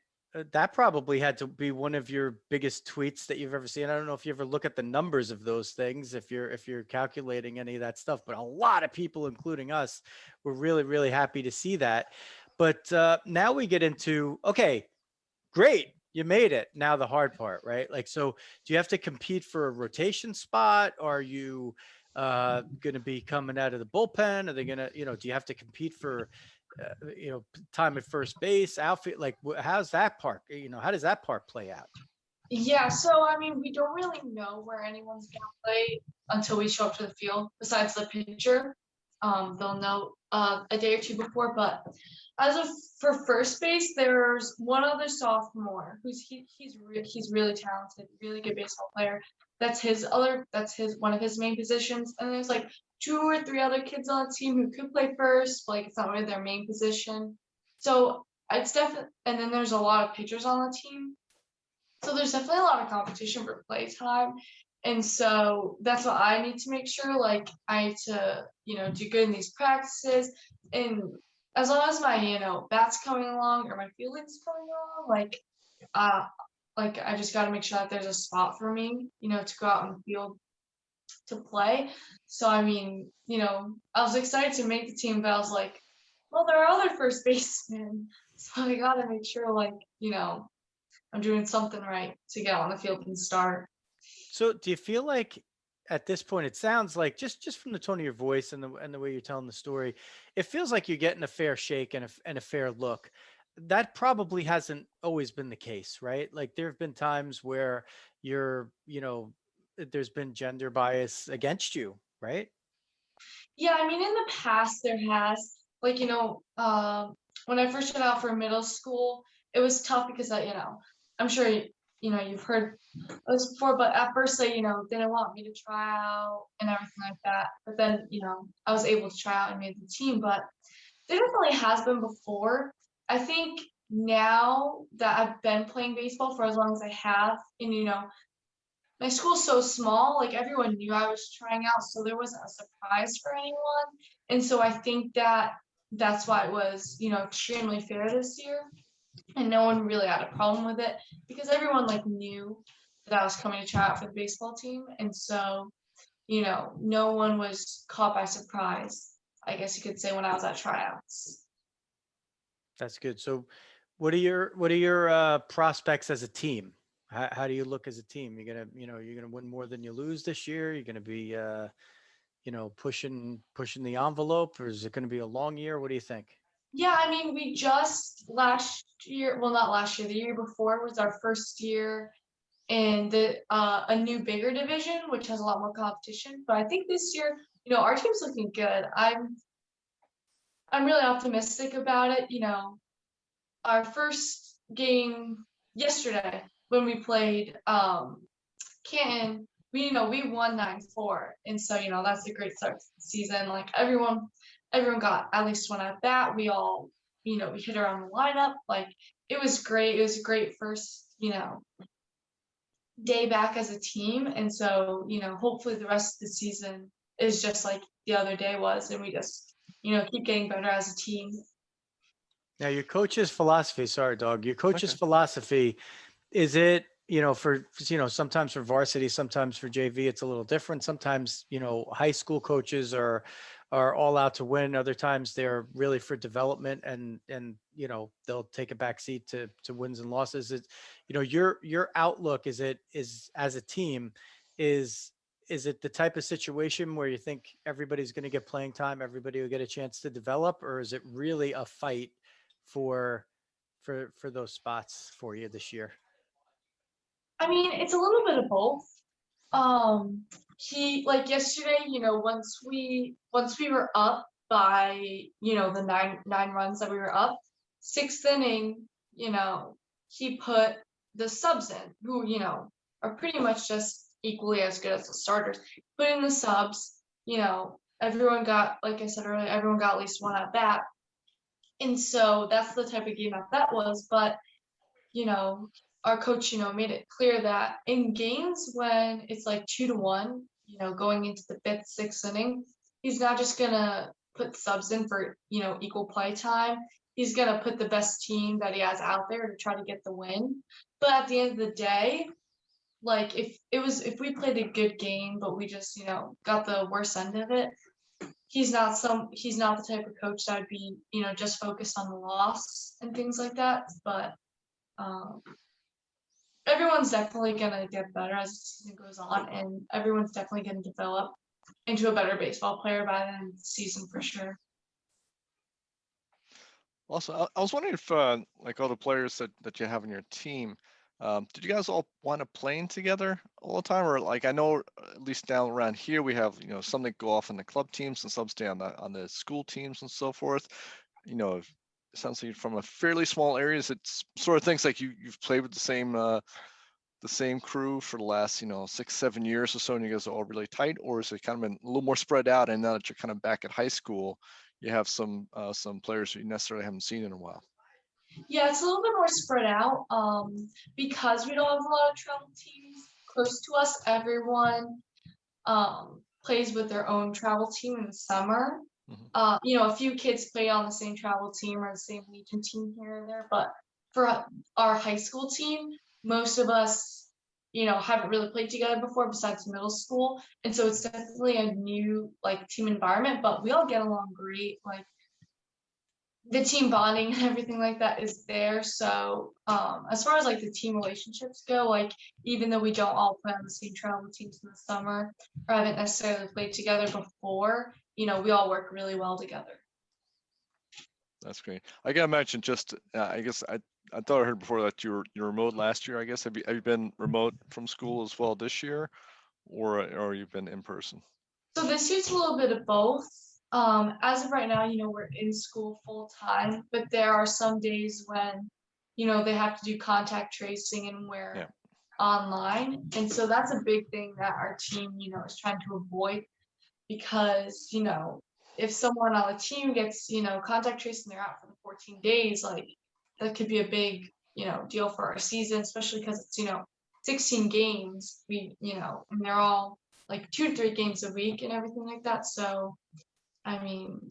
A: That probably had to be one of your biggest tweets that you've ever seen. I don't know if you ever look at the numbers of those things, if you're calculating any of that stuff, but a lot of people, including us, were really, really happy to see that. But now we get into, okay, great, you made it. Now the hard part, right? Like, so do you have to compete for a rotation spot? Are you going to be coming out of the bullpen? Are they going to, do you have to compete for time at first base, outfield? Like, how's that part? How does that part play out?
C: Yeah, so I mean, we don't really know where anyone's gonna play until we show up to the field. Besides the pitcher, they'll know a day or two before. But for first base, there's one other sophomore who's he's really talented, really good baseball player. That's one of his main positions. And there's like 2 or 3 other kids on the team who could play first, but like it's not really their main position. So it's definitely, and then there's a lot of pitchers on the team. So there's definitely a lot of competition for play time. And so that's what I need to make sure. Like, I need to, do good in these practices. And as long as my, bat's coming along or my fielding's coming along, like I just got to make sure that there's a spot for me, to go out in the field to play. So, I mean, I was excited to make the team, but I was like, well, there are other first basemen. So I got to make sure, like, I'm doing something right to get on the field and start.
A: So do you feel like at this point, it sounds like just from the tone of your voice and the way you're telling the story, it feels like you're getting a fair shake and a fair look. That probably hasn't always been the case, right? Like, there have been times where there's been gender bias against you, right?
C: Yeah, I mean, in the past there has, like, when I first went out for middle school, it was tough because I'm sure you've heard this before, but at first they didn't want me to try out and everything like that. But then I was able to try out and made the team. But there definitely has been before. I think now that I've been playing baseball for as long as I have, and my school's so small, like everyone knew I was trying out, so there wasn't a surprise for anyone. And so I think that's why it was extremely fair this year. And no one really had a problem with it because everyone knew that I was coming to try out for the baseball team. And so, no one was caught by surprise, I guess you could say, when I was at tryouts.
A: That's good. So what are your prospects as a team? How do you look as a team? You're gonna win more than you lose this year? You're gonna be pushing the envelope, or is it gonna be a long year? What do you think?
C: Yeah, I mean, we just last year, well, not last year, the year before was our first year in the a new bigger division, which has a lot more competition. But I think this year, our team's looking good. I'm really optimistic about it. Our first game yesterday when we played Canton, we won 9-4, and so that's a great start to the season. Like everyone got at least one at bat. We all we hit around the lineup. Like it was great. It was a great first day back as a team, and so hopefully the rest of the season is just like the other day was, and we just keep getting better as a team.
A: Now, your coach's philosophy, sorry, Dawg, your coach's
B: Okay.
A: philosophy, is it, for, sometimes for varsity, sometimes for JV, it's a little different. Sometimes, high school coaches are all out to win. Other times they're really for development and they'll take a back seat to wins and losses. It's, your outlook is as a team is it the type of situation where you think everybody's going to get playing time, everybody will get a chance to develop, or is it really a fight for those spots for you this year?
C: I mean, it's a little bit of both. He like yesterday, once we were up by the nine runs that we were up, sixth inning, he put the subs in who are pretty much just equally as good as the starters. Put in the subs, everyone got, like I said earlier, everyone got at least one at bat. And so that's the type of game that was. But, our coach, made it clear that in games when it's like 2-1, going into the fifth, sixth inning, he's not just going to put subs in for, equal play time. He's going to put the best team that he has out there to try to get the win. But at the end of the day, like if we played a good game, but we just, got the worst end of it, he's not the type of coach that would be, just focused on the loss and things like that. But everyone's definitely gonna get better as the season goes on, and everyone's definitely gonna develop into a better baseball player by the end of the season for sure.
B: Also, I was wondering if, like all the players that you have on your team, did you guys all wind up playing together all the time, or like I know at least down around here we have some that go off on the club teams and some stay on the school teams and so forth. It sounds like from a fairly small areas, it's sort of things like you've played with the same crew for the last 6-7 years or so, and you guys are all really tight, or is it kind of been a little more spread out? And now that you're kind of back at high school, you have some players who you necessarily haven't seen in a while.
C: Yeah, it's a little bit more spread out. Because we don't have a lot of travel teams close to us, everyone plays with their own travel team in the summer.
B: Mm-hmm.
C: A few kids play on the same travel team or the same Legion team here and there, but for our high school team, most of us, haven't really played together before besides middle school. And so it's definitely a new team environment, but we all get along great. Like the team bonding and everything like that is there. So as far as the team relationships go, even though we don't all play on the same travel teams in the summer or haven't necessarily played together before, we all work really well together.
B: That's great. I gotta mention, just I guess I thought I heard before that you're remote last year. I guess have you been remote from school as well this year, or you've been in person?
C: So this year's a little bit of both. As of right now, we're in school full time, but there are some days when, they have to do contact tracing and we're online. And so that's a big thing that our team, is trying to avoid because, if someone on the team gets, contact traced and they're out for the 14 days, that could be a big, deal for our season, especially because it's, 16 games, and they're all 2 to 3 games a week and everything like that. So, I mean,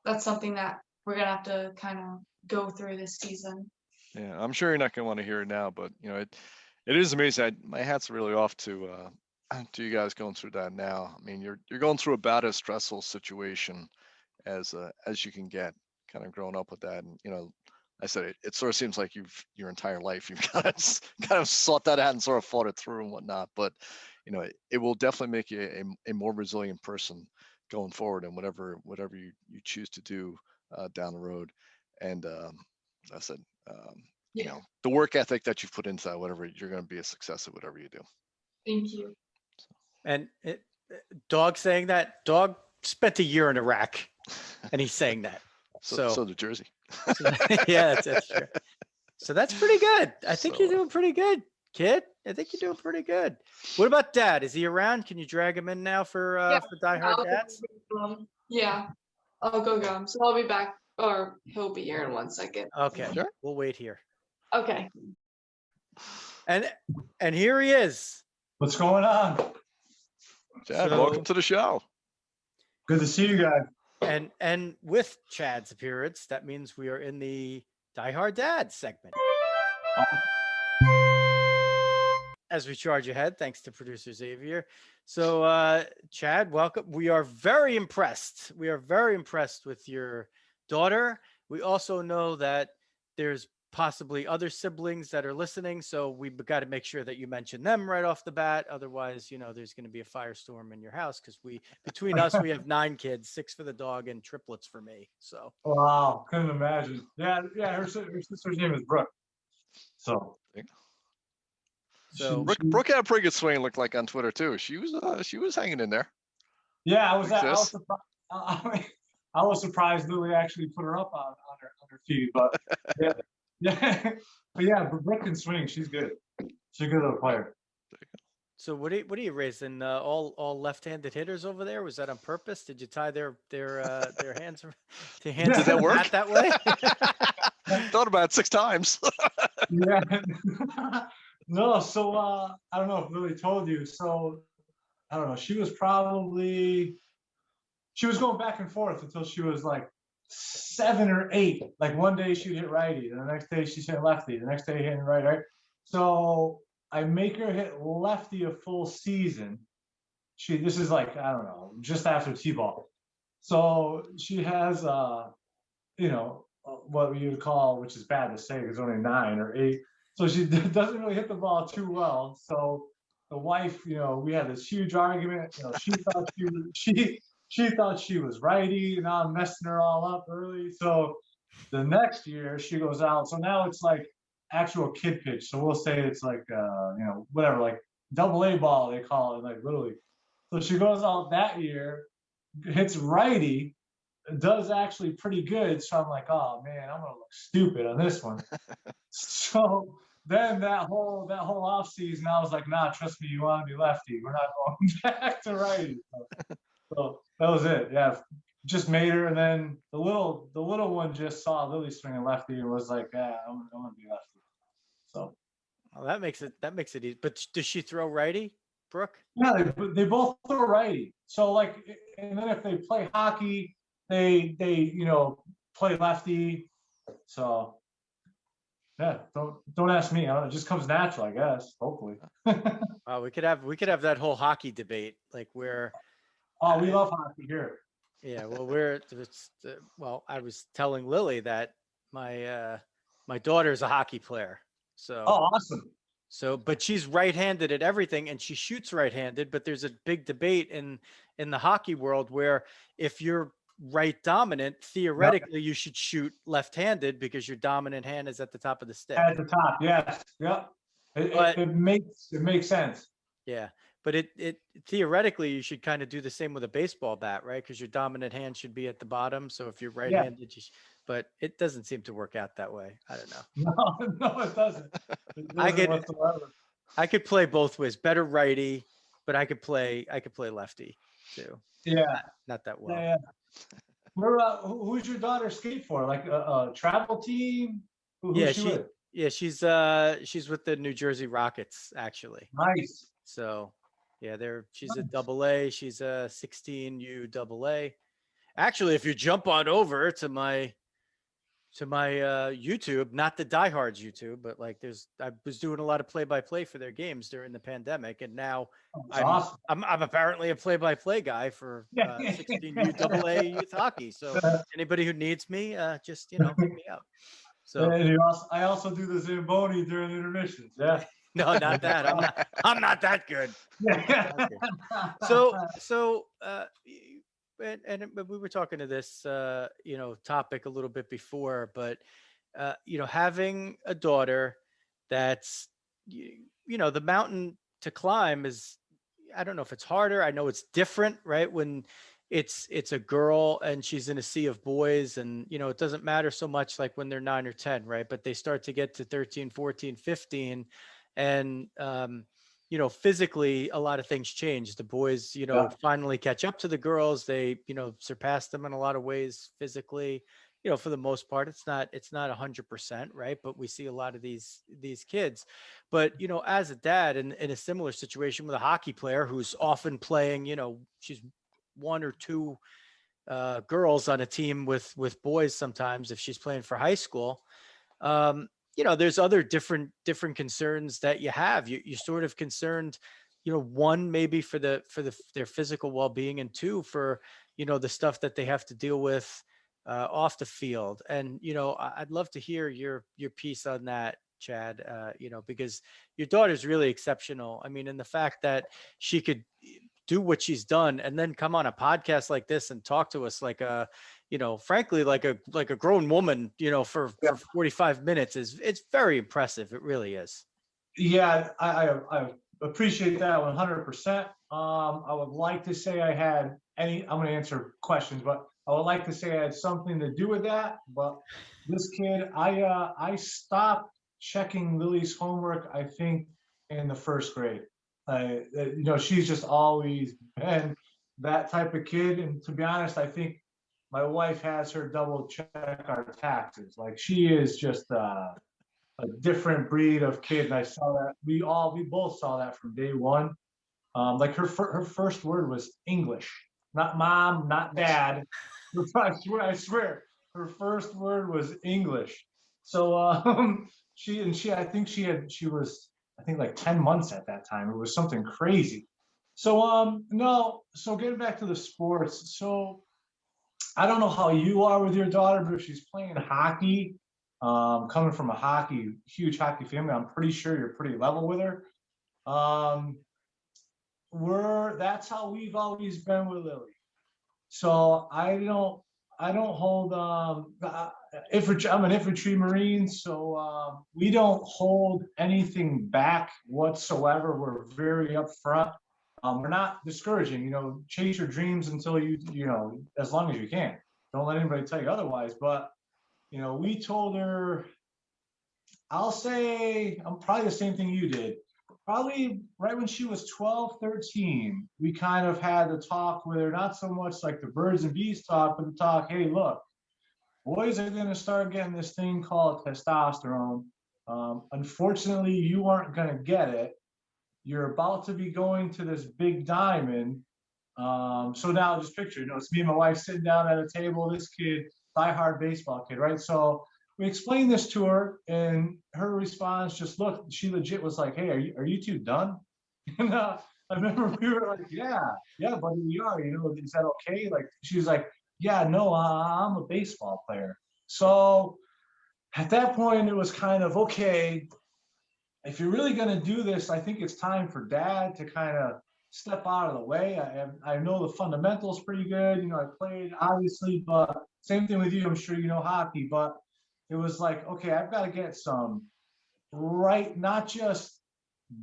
C: that's something that we're gonna have to kind of go through this season.
B: Yeah, I'm sure you're not gonna want to hear it now, but it is amazing. My hat's really off to you guys going through that now. I mean, you're going through about as stressful situation as you can get, kind of growing up with that. And I said it sort of seems like your entire life you've kind of sought that out and sort of fought it through and whatnot. But it will definitely make you a more resilient person going forward and whatever you choose to do down the road. And I said you
C: Yeah.
B: know, the work ethic that you've put into that, whatever, you're going to be a success at whatever you do.
C: Thank you.
A: And Dawg saying that. Dawg spent a year in Iraq, and he's saying that.
B: So did Jersey.
A: Yeah, that's true. So that's pretty good. I think you're
B: So-
A: doing pretty good, kid. I think you're doing pretty good. What about Dad? Is he around? Can you drag him in now for Die Hard
C: I'll go
A: Dads?
C: get him. Yeah, I'll go get him. So I'll be back, or he'll be here in 1 second.
A: Okay,
B: Sure.
A: we'll wait here.
C: Okay.
A: And here he is.
E: What's going on?
B: Chad,
A: So-
B: welcome to the show.
E: Good to see you guys.
A: And with Chad's appearance, that means we are in the Die Hard Dad segment. As we charge ahead, thanks to producer Xavier. So, Chad, welcome. We are very impressed. We are very impressed with your daughter. We also know that there's possibly other siblings that are listening. So we've got to make sure that you mention them right off the bat. Otherwise, there's going to be a firestorm in your house because between us, we have 9 kids, 6 for the dog and triplets for me. So
E: Wow, couldn't imagine. Yeah. Her sister's name is Brooke. So
A: So-
B: Brooke had a pretty good swing, looked like on Twitter too. She was hanging in there.
E: yeah, I was
B: Success.
E: surprised. I was surprised Lily actually put her up on her feed, but yeah, but yeah, Brooke can swing. She's good. She's a good little player.
A: So what are you raising? All left-handed hitters over there? Was that on purpose? Did you tie their hands to hands
B: Did that work?
A: bat that way?
B: Thought about it 6 times.
E: Yeah. No, so I don't know if Lily told you. So I don't know. She was going back and forth until she was like 7 or 8. Like one day she'd hit righty, and the next day she's hit lefty, the next day hitting right. So I make her hit lefty a full season. This is like, I don't know, just after T-ball. So she has what you would call, which is bad to say because only 9 or 8. So she doesn't really hit the ball too well. So the wife, we had this huge argument. She thought she was righty, and I'm messing her all up early. So the next year she goes out. So now it's like actual kid pitch. So we'll say it's like whatever, like AA ball they call it, like literally. So she goes out that year, hits righty, does actually pretty good. So I'm like, oh man, I'm gonna look stupid on this one. So then that whole off season, I was like, nah, trust me, you want to be lefty. We're not going back to righty. So that was it. Yeah, just made her, and then the little one just saw Lily swinging lefty and was like, yeah, I'm gonna be lefty. So
A: Well, that makes it easy. But does she throw righty, Brooke?
E: yeah, they both throw righty. So like, and then if they play hockey, they play lefty. So yeah, don't ask me. It just comes natural, I guess. Hopefully.
A: We could have that whole hockey debate, like where.
E: Oh, we love hockey here.
A: Yeah, well, I was telling Lily that my daughter is a hockey player. So.
E: Oh, awesome.
A: So, but she's right-handed at everything, and she shoots right-handed. But there's a big debate in the hockey world where if you're right dominant, theoretically you should shoot left-handed because your dominant hand is at the top of the stick.
E: At the top, yes, yep. It makes sense.
A: Yeah, but it theoretically you should kind of do the same with a baseball bat, right? Because your dominant hand should be at the bottom. So if you're right-handed, but it doesn't seem to work out that way. I don't know.
E: No, it doesn't. Whatsoever.
A: I could play both ways. Better righty, but I could play lefty too.
E: Yeah,
A: Not that well.
E: yeah. Who's your daughter skate for? Like a travel team? Who's she with?
A: Yeah, she's with the New Jersey Rockets actually.
E: Nice.
A: So yeah, she's a AA. She's a 16U AA. Actually, if you jump on over to my YouTube, not the Diehards YouTube, but like I was doing a lot of play-by-play for their games during the pandemic, and now
E: Awesome.
A: I'm apparently a play-by-play guy for 16U AA youth hockey. So anybody who needs me, just hit me up. So
E: And I also do the Zamboni during intermissions. Yeah.
A: no, not that. I'm not that good. And we were talking to this topic a little bit before, but having a daughter that's, the mountain to climb is, I don't know if it's harder. I know it's different, right? When it's a girl and she's in a sea of boys, and, it doesn't matter so much like when they're 9 or 10, right? But they start to get to 13, 14, 15, and, physically a lot of things change. The boys,
E: Yeah.
A: finally catch up to the girls. They, surpass them in a lot of ways physically. For the most part, it's not 100%, right? But we see a lot of these kids. But, as a dad in a similar situation with a hockey player who's often playing, she's one or two girls on a team with boys sometimes if she's playing for high school. There's other different concerns that you have. You're sort of concerned, one, maybe for their physical well-being, and two, for, the stuff that they have to deal with off the field. And, I'd love to hear your piece on that, Chad, because your daughter's really exceptional. I mean, and the fact that she could do what she's done and then come on a podcast like this and talk to us like a, frankly, like a grown woman, for 45 minutes it's very impressive. It really is.
E: Yeah, I appreciate that 100%. I would like to say I'm going to answer questions, but I would like to say I had something to do with that. But this kid, I stopped checking Lily's homework, I think, in the first grade. She's just always been that type of kid. And to be honest, I think my wife has her double check our taxes. Like, she is just a different breed of kid. And I saw that. We both saw that from day one. Like her first word was English, not mom, not dad. I swear, her first word was English. So she was like 10 months at that time. It was something crazy. So so getting back to the sports. So I don't know how you are with your daughter, but if she's playing hockey, coming from a huge hockey family, I'm pretty sure you're pretty level with her. That's how we've always been with Lily. So I don't hold I'm an infantry Marine, so we don't hold anything back whatsoever. We're very upfront. We're not discouraging, chase your dreams until as long as you can. Don't let anybody tell you otherwise. But we told her, I'll say, I'm probably the same thing you did. Probably right when she was 12, 13, we kind of had the talk with her, not so much like the birds and bees talk, but the talk, hey, look, boys are going to start getting this thing called testosterone. Unfortunately, you aren't going to get it. You're about to be going to this big diamond. So now just picture, it's me and my wife sitting down at a table, this kid, diehard baseball kid, right? So we explained this to her, and her response just looked, she legit was like, hey, are you two done? And I remember we were like, yeah, buddy, we are, is that okay? Like, she was like, yeah, no, I'm a baseball player. So at that point, it was kind of, okay, if you're really going to do this, I think it's time for dad to kind of step out of the way. I know the fundamentals pretty good. I played, obviously, but same thing with you. I'm sure you know hockey, but it was like, okay, I've got to get some not just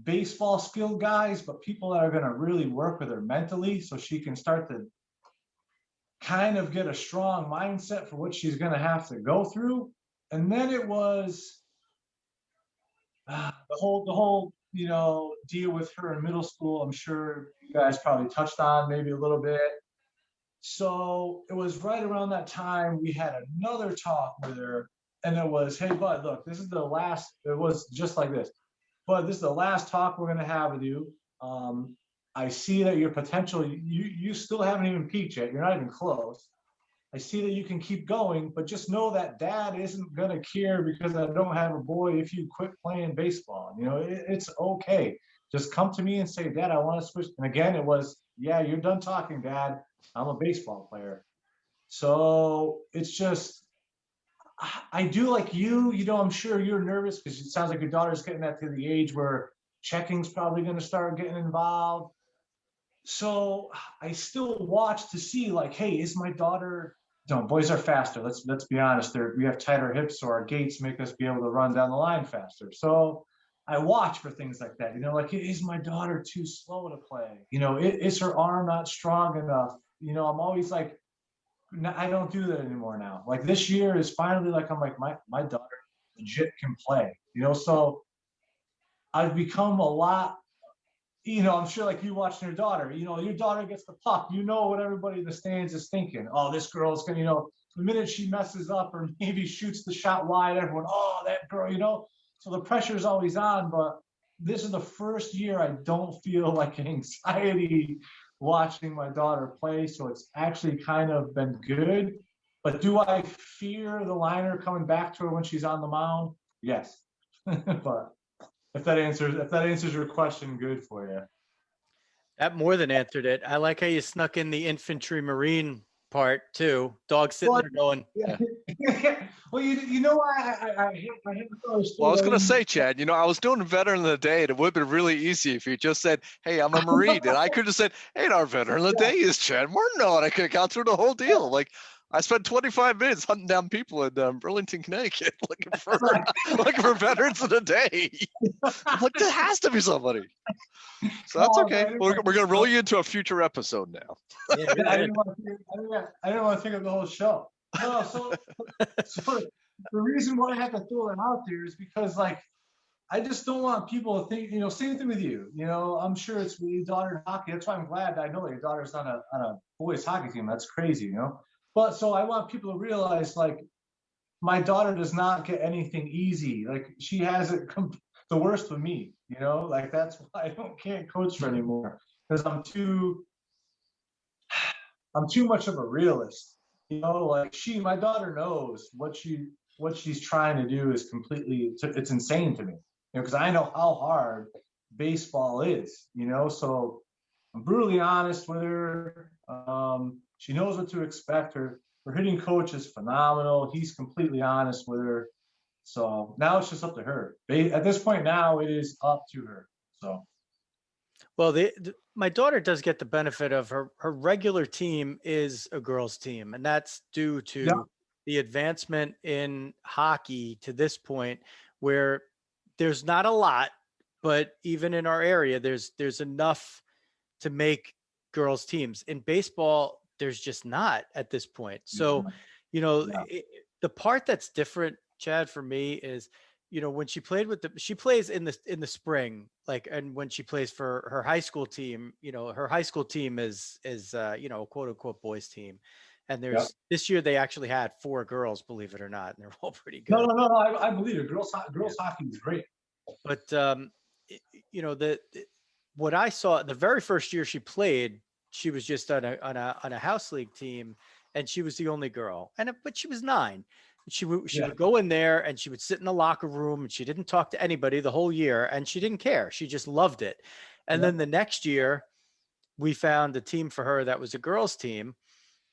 E: baseball skilled guys, but people that are going to really work with her mentally, so she can start to kind of get a strong mindset for what she's going to have to go through. And then it was the whole deal with her in middle school. I'm sure you guys probably touched on maybe a little bit. So it was right around that time we had another talk with her, and it was, hey, bud, look, this is the last. It was just like this, bud, this is the last talk we're gonna have with you. I see that your potential, you still haven't even peaked yet. You're not even close. I see that you can keep going, but just know that dad isn't gonna care because I don't have a boy if you quit playing baseball. It's okay. Just come to me and say, Dad, I want to switch. And again, it was, yeah, you're done talking, Dad. I'm a baseball player. So it's just, I do like you, I'm sure you're nervous because it sounds like your daughter's getting that to the age where checking's probably going to start getting involved. So I still watch to see like, hey, is my daughter boys are faster. Let's be honest. We have tighter hips, so our gaits make us be able to run down the line faster. So I watch for things like that. Like, is my daughter too slow to play? Is her arm not strong enough? I'm always like, no, I don't do that anymore now. Like, this year is finally like, I'm like, my daughter legit can play. So I've become a lot. I'm sure like you watching your daughter, your daughter gets the puck, what everybody in the stands is thinking. Oh, this girl's going to, the minute she messes up or maybe shoots the shot wide, everyone, oh, that girl, so the pressure is always on. But this is the first year I don't feel like anxiety watching my daughter play. So it's actually kind of been good. But do I fear the liner coming back to her when she's on the mound? Yes. But if that answers your question, good for you.
A: That more than answered it. I like how you snuck in the infantry marine part too. Dog sitting there going,
E: yeah. Well, I
B: was going to say, Chad, I was doing veteran of the day, and it would have been really easy if you just said, hey, I'm a Marine. And I could have said, hey, our veteran of the day is Chad Martineau. And I could have gone through the whole deal. Like, I spent 25 minutes hunting down people in Burlington, Connecticut, looking for veterans of the day. I'm like, there has to be somebody. So that's okay. We're going to roll you into a future episode now.
E: Yeah, I didn't want to think of the whole show. No, so the reason why I have to throw it out there is because, like, I just don't want people to think, same thing with you. I'm sure it's with your daughter in hockey. That's why I'm glad I know that your daughter's on a boys hockey team. That's crazy, But so I want people to realize, like, my daughter does not get anything easy. Like, she has it the worst with me, like, that's why I can't coach her anymore, because I'm too much of a realist. Like, my daughter knows what she's trying to do is it's insane to me, because I know how hard baseball is, so I'm brutally honest with her. She knows what to expect. Her hitting coach is phenomenal. He's completely honest with her. So now it's just up to her. At this point now, it is up to her. So.
A: Well, my daughter does get the benefit of her regular team is a girls' team, and that's due to the advancement in hockey to this point, where there's not a lot, but even in our area, there's enough to make girls' teams. In baseball, there's just not at this point. So, the part that's different, Chad, for me is, when she played she plays in the spring, like, and when she plays for her high school team, her high school team is a quote unquote boys team. And this year they actually had 4 girls, believe it or not, and they're all pretty good.
E: No, I believe it. Girls hockey is great.
A: But, what I saw the very first year she played, she was just on a house league team, and she was the only girl. But she was 9. She would go in there and she would sit in the locker room, and she didn't talk to anybody the whole year, and she didn't care. She just loved it. And then the next year we found a team for her that was a girls team,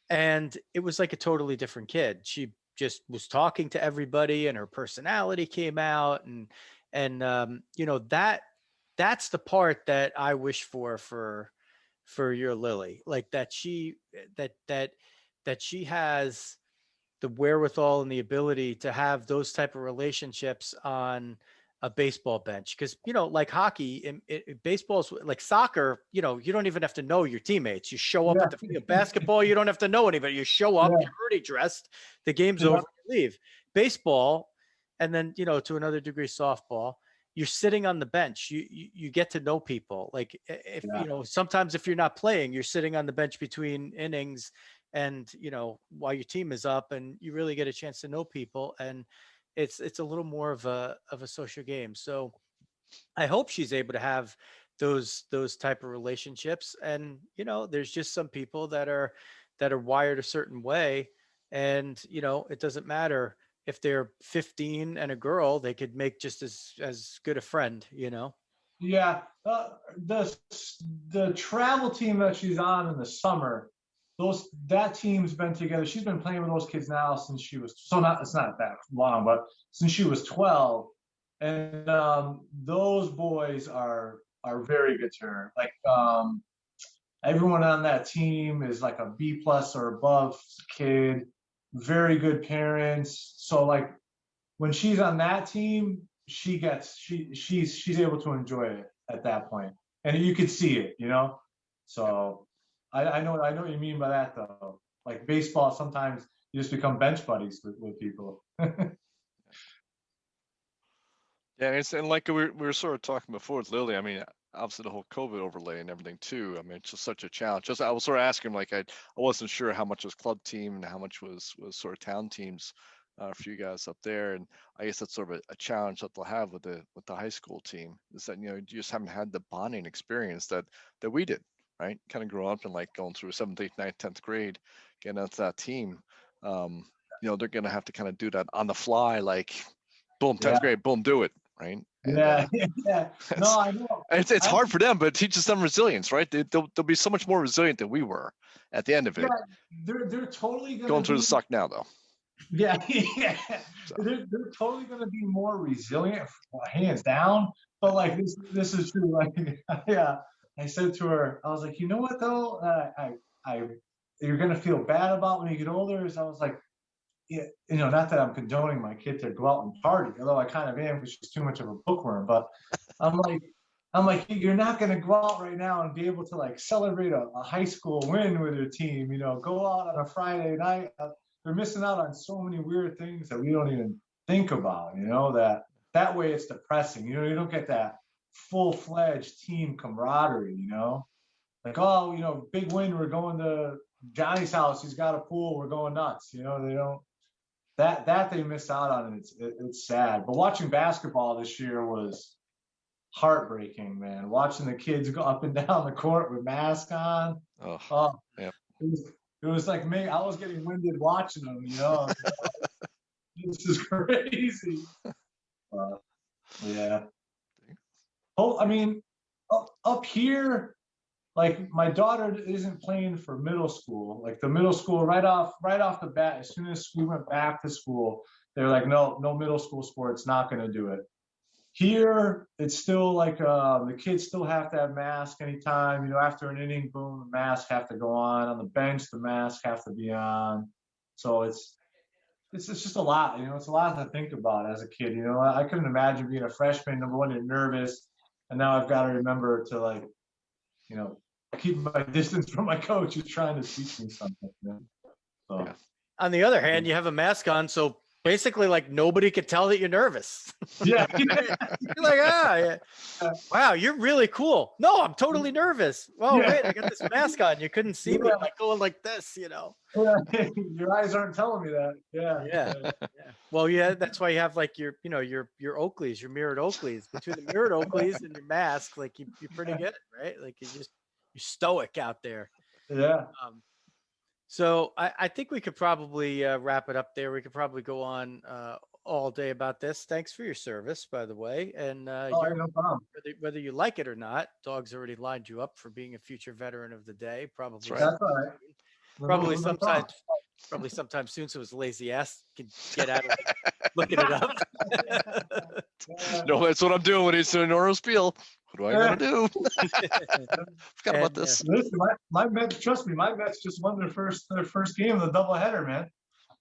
A: and it was like a totally different kid. She just was talking to everybody, and her personality came out, and that's the part that I wish for your Lily, like that she has the wherewithal and the ability to have those type of relationships on a baseball bench. Because, like hockey, baseball's like soccer, you don't even have to know your teammates. You show up at the field. Basketball, you don't have to know anybody. You show up, you're already dressed, the game's over, you leave. Baseball, and then, to another degree, softball, you're sitting on the bench. You get to know people. Like, if sometimes if you're not playing, you're sitting on the bench between innings, and while your team is up, and you really get a chance to know people, and it's a little more of a social game. So I hope she's able to have those type of relationships. And there's just some people that are wired a certain way, and it doesn't matter if they're 15 and a girl, they could make just as good a friend.
E: Yeah, the travel team that she's on in the summer, that team's been together. She's been playing with those kids now since she was it's not that long, but since she was 12, and those boys are very good to her. Like, everyone on that team is like a B+ or above kid. very good parents. So like when she's on that team, she's able to enjoy it at that point, and you could see it, you know. So I know what you mean by that though. Like baseball, sometimes you just become bench buddies with people.
B: Yeah, and like we were sort of talking before with Lily. I mean, obviously the whole COVID overlay and everything too. I mean, it's just such a challenge. Just I was sort of asking him, like I wasn't sure how much was club team and how much was sort of town teams for you guys up there. And I guess that's sort of a challenge that they'll have with the high school team, is that, you know, you just haven't had the bonding experience that we did, right? Kind of grow up and like going through 7th, 8th, 9th, 10th grade, getting into that team. You know, they're gonna have to kind of do that on the fly, like boom, 10th grade, boom, do it. Right. And,
E: Yeah. No, I know.
B: It's hard for them, but it teaches them resilience, right? They'll be so much more resilient than we were at the end of it.
E: Yeah, they're totally
B: going through the suck now, though.
E: Yeah, yeah. So. They're totally going to be more resilient, hands down. But like this is true. Like, yeah, I said to her, I was like, you know what though, you're going to feel bad about when you get older. Is I was like, yeah, you know, not that I'm condoning my kid to go out and party, although I kind of am because she's too much of a bookworm. But I'm like, you're not going to go out right now and be able to like celebrate a high school win with your team. You know, go out on a Friday night. They're missing out on so many weird things that we don't even think about. You know, that way it's depressing. You know, you don't get that full-fledged team camaraderie. You know, like, oh, you know, big win. We're going to Johnny's house. He's got a pool. We're going nuts. You know, they don't. That they miss out on, and it's sad. But watching basketball this year was heartbreaking, man. Watching the kids go up and down the court with masks on.
B: Yeah.
E: It was like me. I was getting winded watching them. You know, this is crazy. Yeah. Oh, I mean, up here. Like my daughter isn't playing for middle school. Like the middle school, right off the bat, as soon as we went back to school, they're like, no middle school sports, not going to do it. Here, it's still like the kids still have to have masks anytime. You know, after an inning, boom, the masks have to go on. On the bench, the masks have to be on. So it's just a lot. You know, it's a lot to think about as a kid. You know, I couldn't imagine being a freshman. Number one, you're nervous, and now I've got to remember to like, you know, keep my distance from my coach who's trying to teach me something. You know? So.
B: Yeah.
A: On the other hand, you have a mask on, so basically, like nobody could tell that you're nervous.
E: Yeah.
A: You're like, yeah. Wow, you're really cool. No, I'm totally nervous. Oh, wait, I got this mask on. You couldn't see me like going like this, you know.
E: Your eyes aren't telling me that. Yeah.
A: Well, yeah, that's why you have like your Oakleys, your mirrored Oakleys. Between the mirrored Oakleys and your mask, like you're pretty good, right? Like you're stoic out there.
E: Yeah.
A: So I think we could probably wrap it up there. We could probably go on all day about this. Thanks for your service, by the way. And
E: no problem.
A: Whether you like it or not, Dawg's already lined you up for being a future veteran of the day. Probably.
B: That's
E: That's all right.
A: Probably sometime soon, so his lazy ass can get out of looking it up.
B: No, that's what I'm doing when he's doing Oro Spiel. What do I gotta do? Forgot about this.
E: Listen, my Mets, trust me, my Mets just won their first game of the doubleheader, man.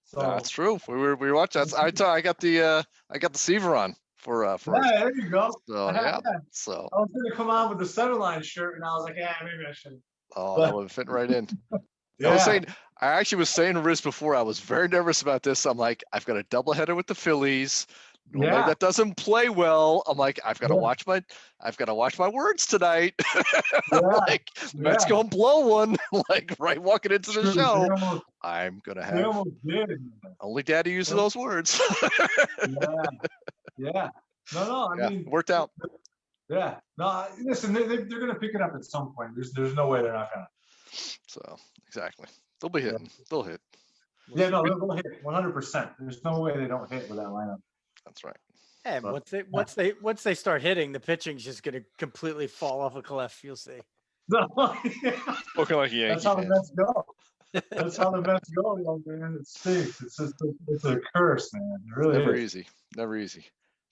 E: So
B: that's true. We were watching. I got the Seaver on for
E: yeah, there you go.
B: So yeah. So
E: I was gonna come on with the Centerline shirt, and I was like, yeah, maybe I should.
B: Oh, that would have fit right in.
E: Yeah.
B: I actually was saying to Riz before, I was very nervous about this. I'm like, I've got a doubleheader with the Phillies. Normally that doesn't play well. I'm like, I've got to watch my words tonight. Like, Mets go and blow one, like right walking into the show. I'm gonna have only Daddy uses those words.
E: Yeah. No. I mean,
B: it worked out.
E: Yeah. No, listen, they're gonna pick it up at some point. There's no way they're not gonna.
B: So exactly, they'll be hitting. They'll hit.
E: Yeah, no, they'll hit 100%. There's no way they don't hit with that lineup.
B: That's right.
A: And once they start hitting, the pitching's just gonna completely fall off a cliff. You'll see.
E: No,
B: Looking like a Yankee.
E: That's how the Mets go. That's how the Mets go, young man. It stinks. It's a curse, man. It really
B: Never
E: is.
B: easy. Never easy.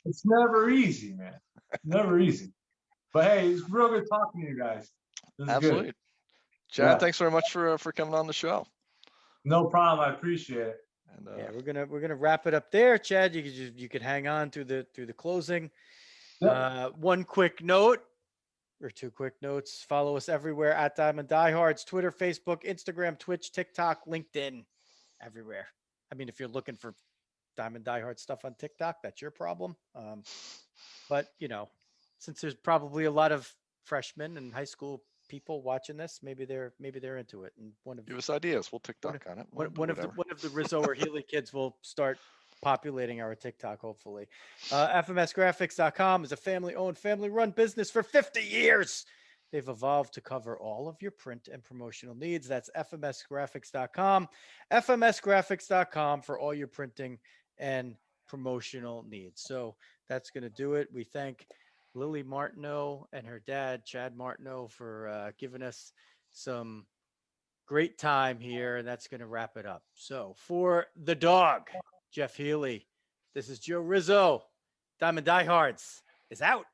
E: It's never easy, man. Never easy. But hey, it's real good talking to you guys. This is
B: Absolutely.
E: Good.
B: Chad, thanks very much for coming on the show.
E: No problem. I appreciate it.
B: And
A: Yeah, we're gonna wrap it up there, Chad. You could hang on through the closing.
E: Yep.
A: One quick note or two quick notes. Follow us everywhere at Diamond Diehards: Twitter, Facebook, Instagram, Twitch, TikTok, LinkedIn, everywhere. I mean, if you're looking for Diamond Diehard stuff on TikTok, that's your problem. But since there's probably a lot of freshmen and high school people watching this, maybe they're into it. And
B: give us ideas. We'll TikTok on it. We'll do
A: one of the Rizzo or Healy kids will start populating our TikTok, hopefully. FMSgraphics.com is a family-owned, family-run business for 50 years. They've evolved to cover all of your print and promotional needs. That's FMSgraphics.com. FMSgraphics.com for all your printing and promotional needs. So that's going to do it. We thank Lily Martineau and her dad, Chad Martineau, for giving us some great time here. And that's going to wrap it up. So for the Dawg, Jeff Healy, this is Joe Rizzo. Diamond Diehards is out.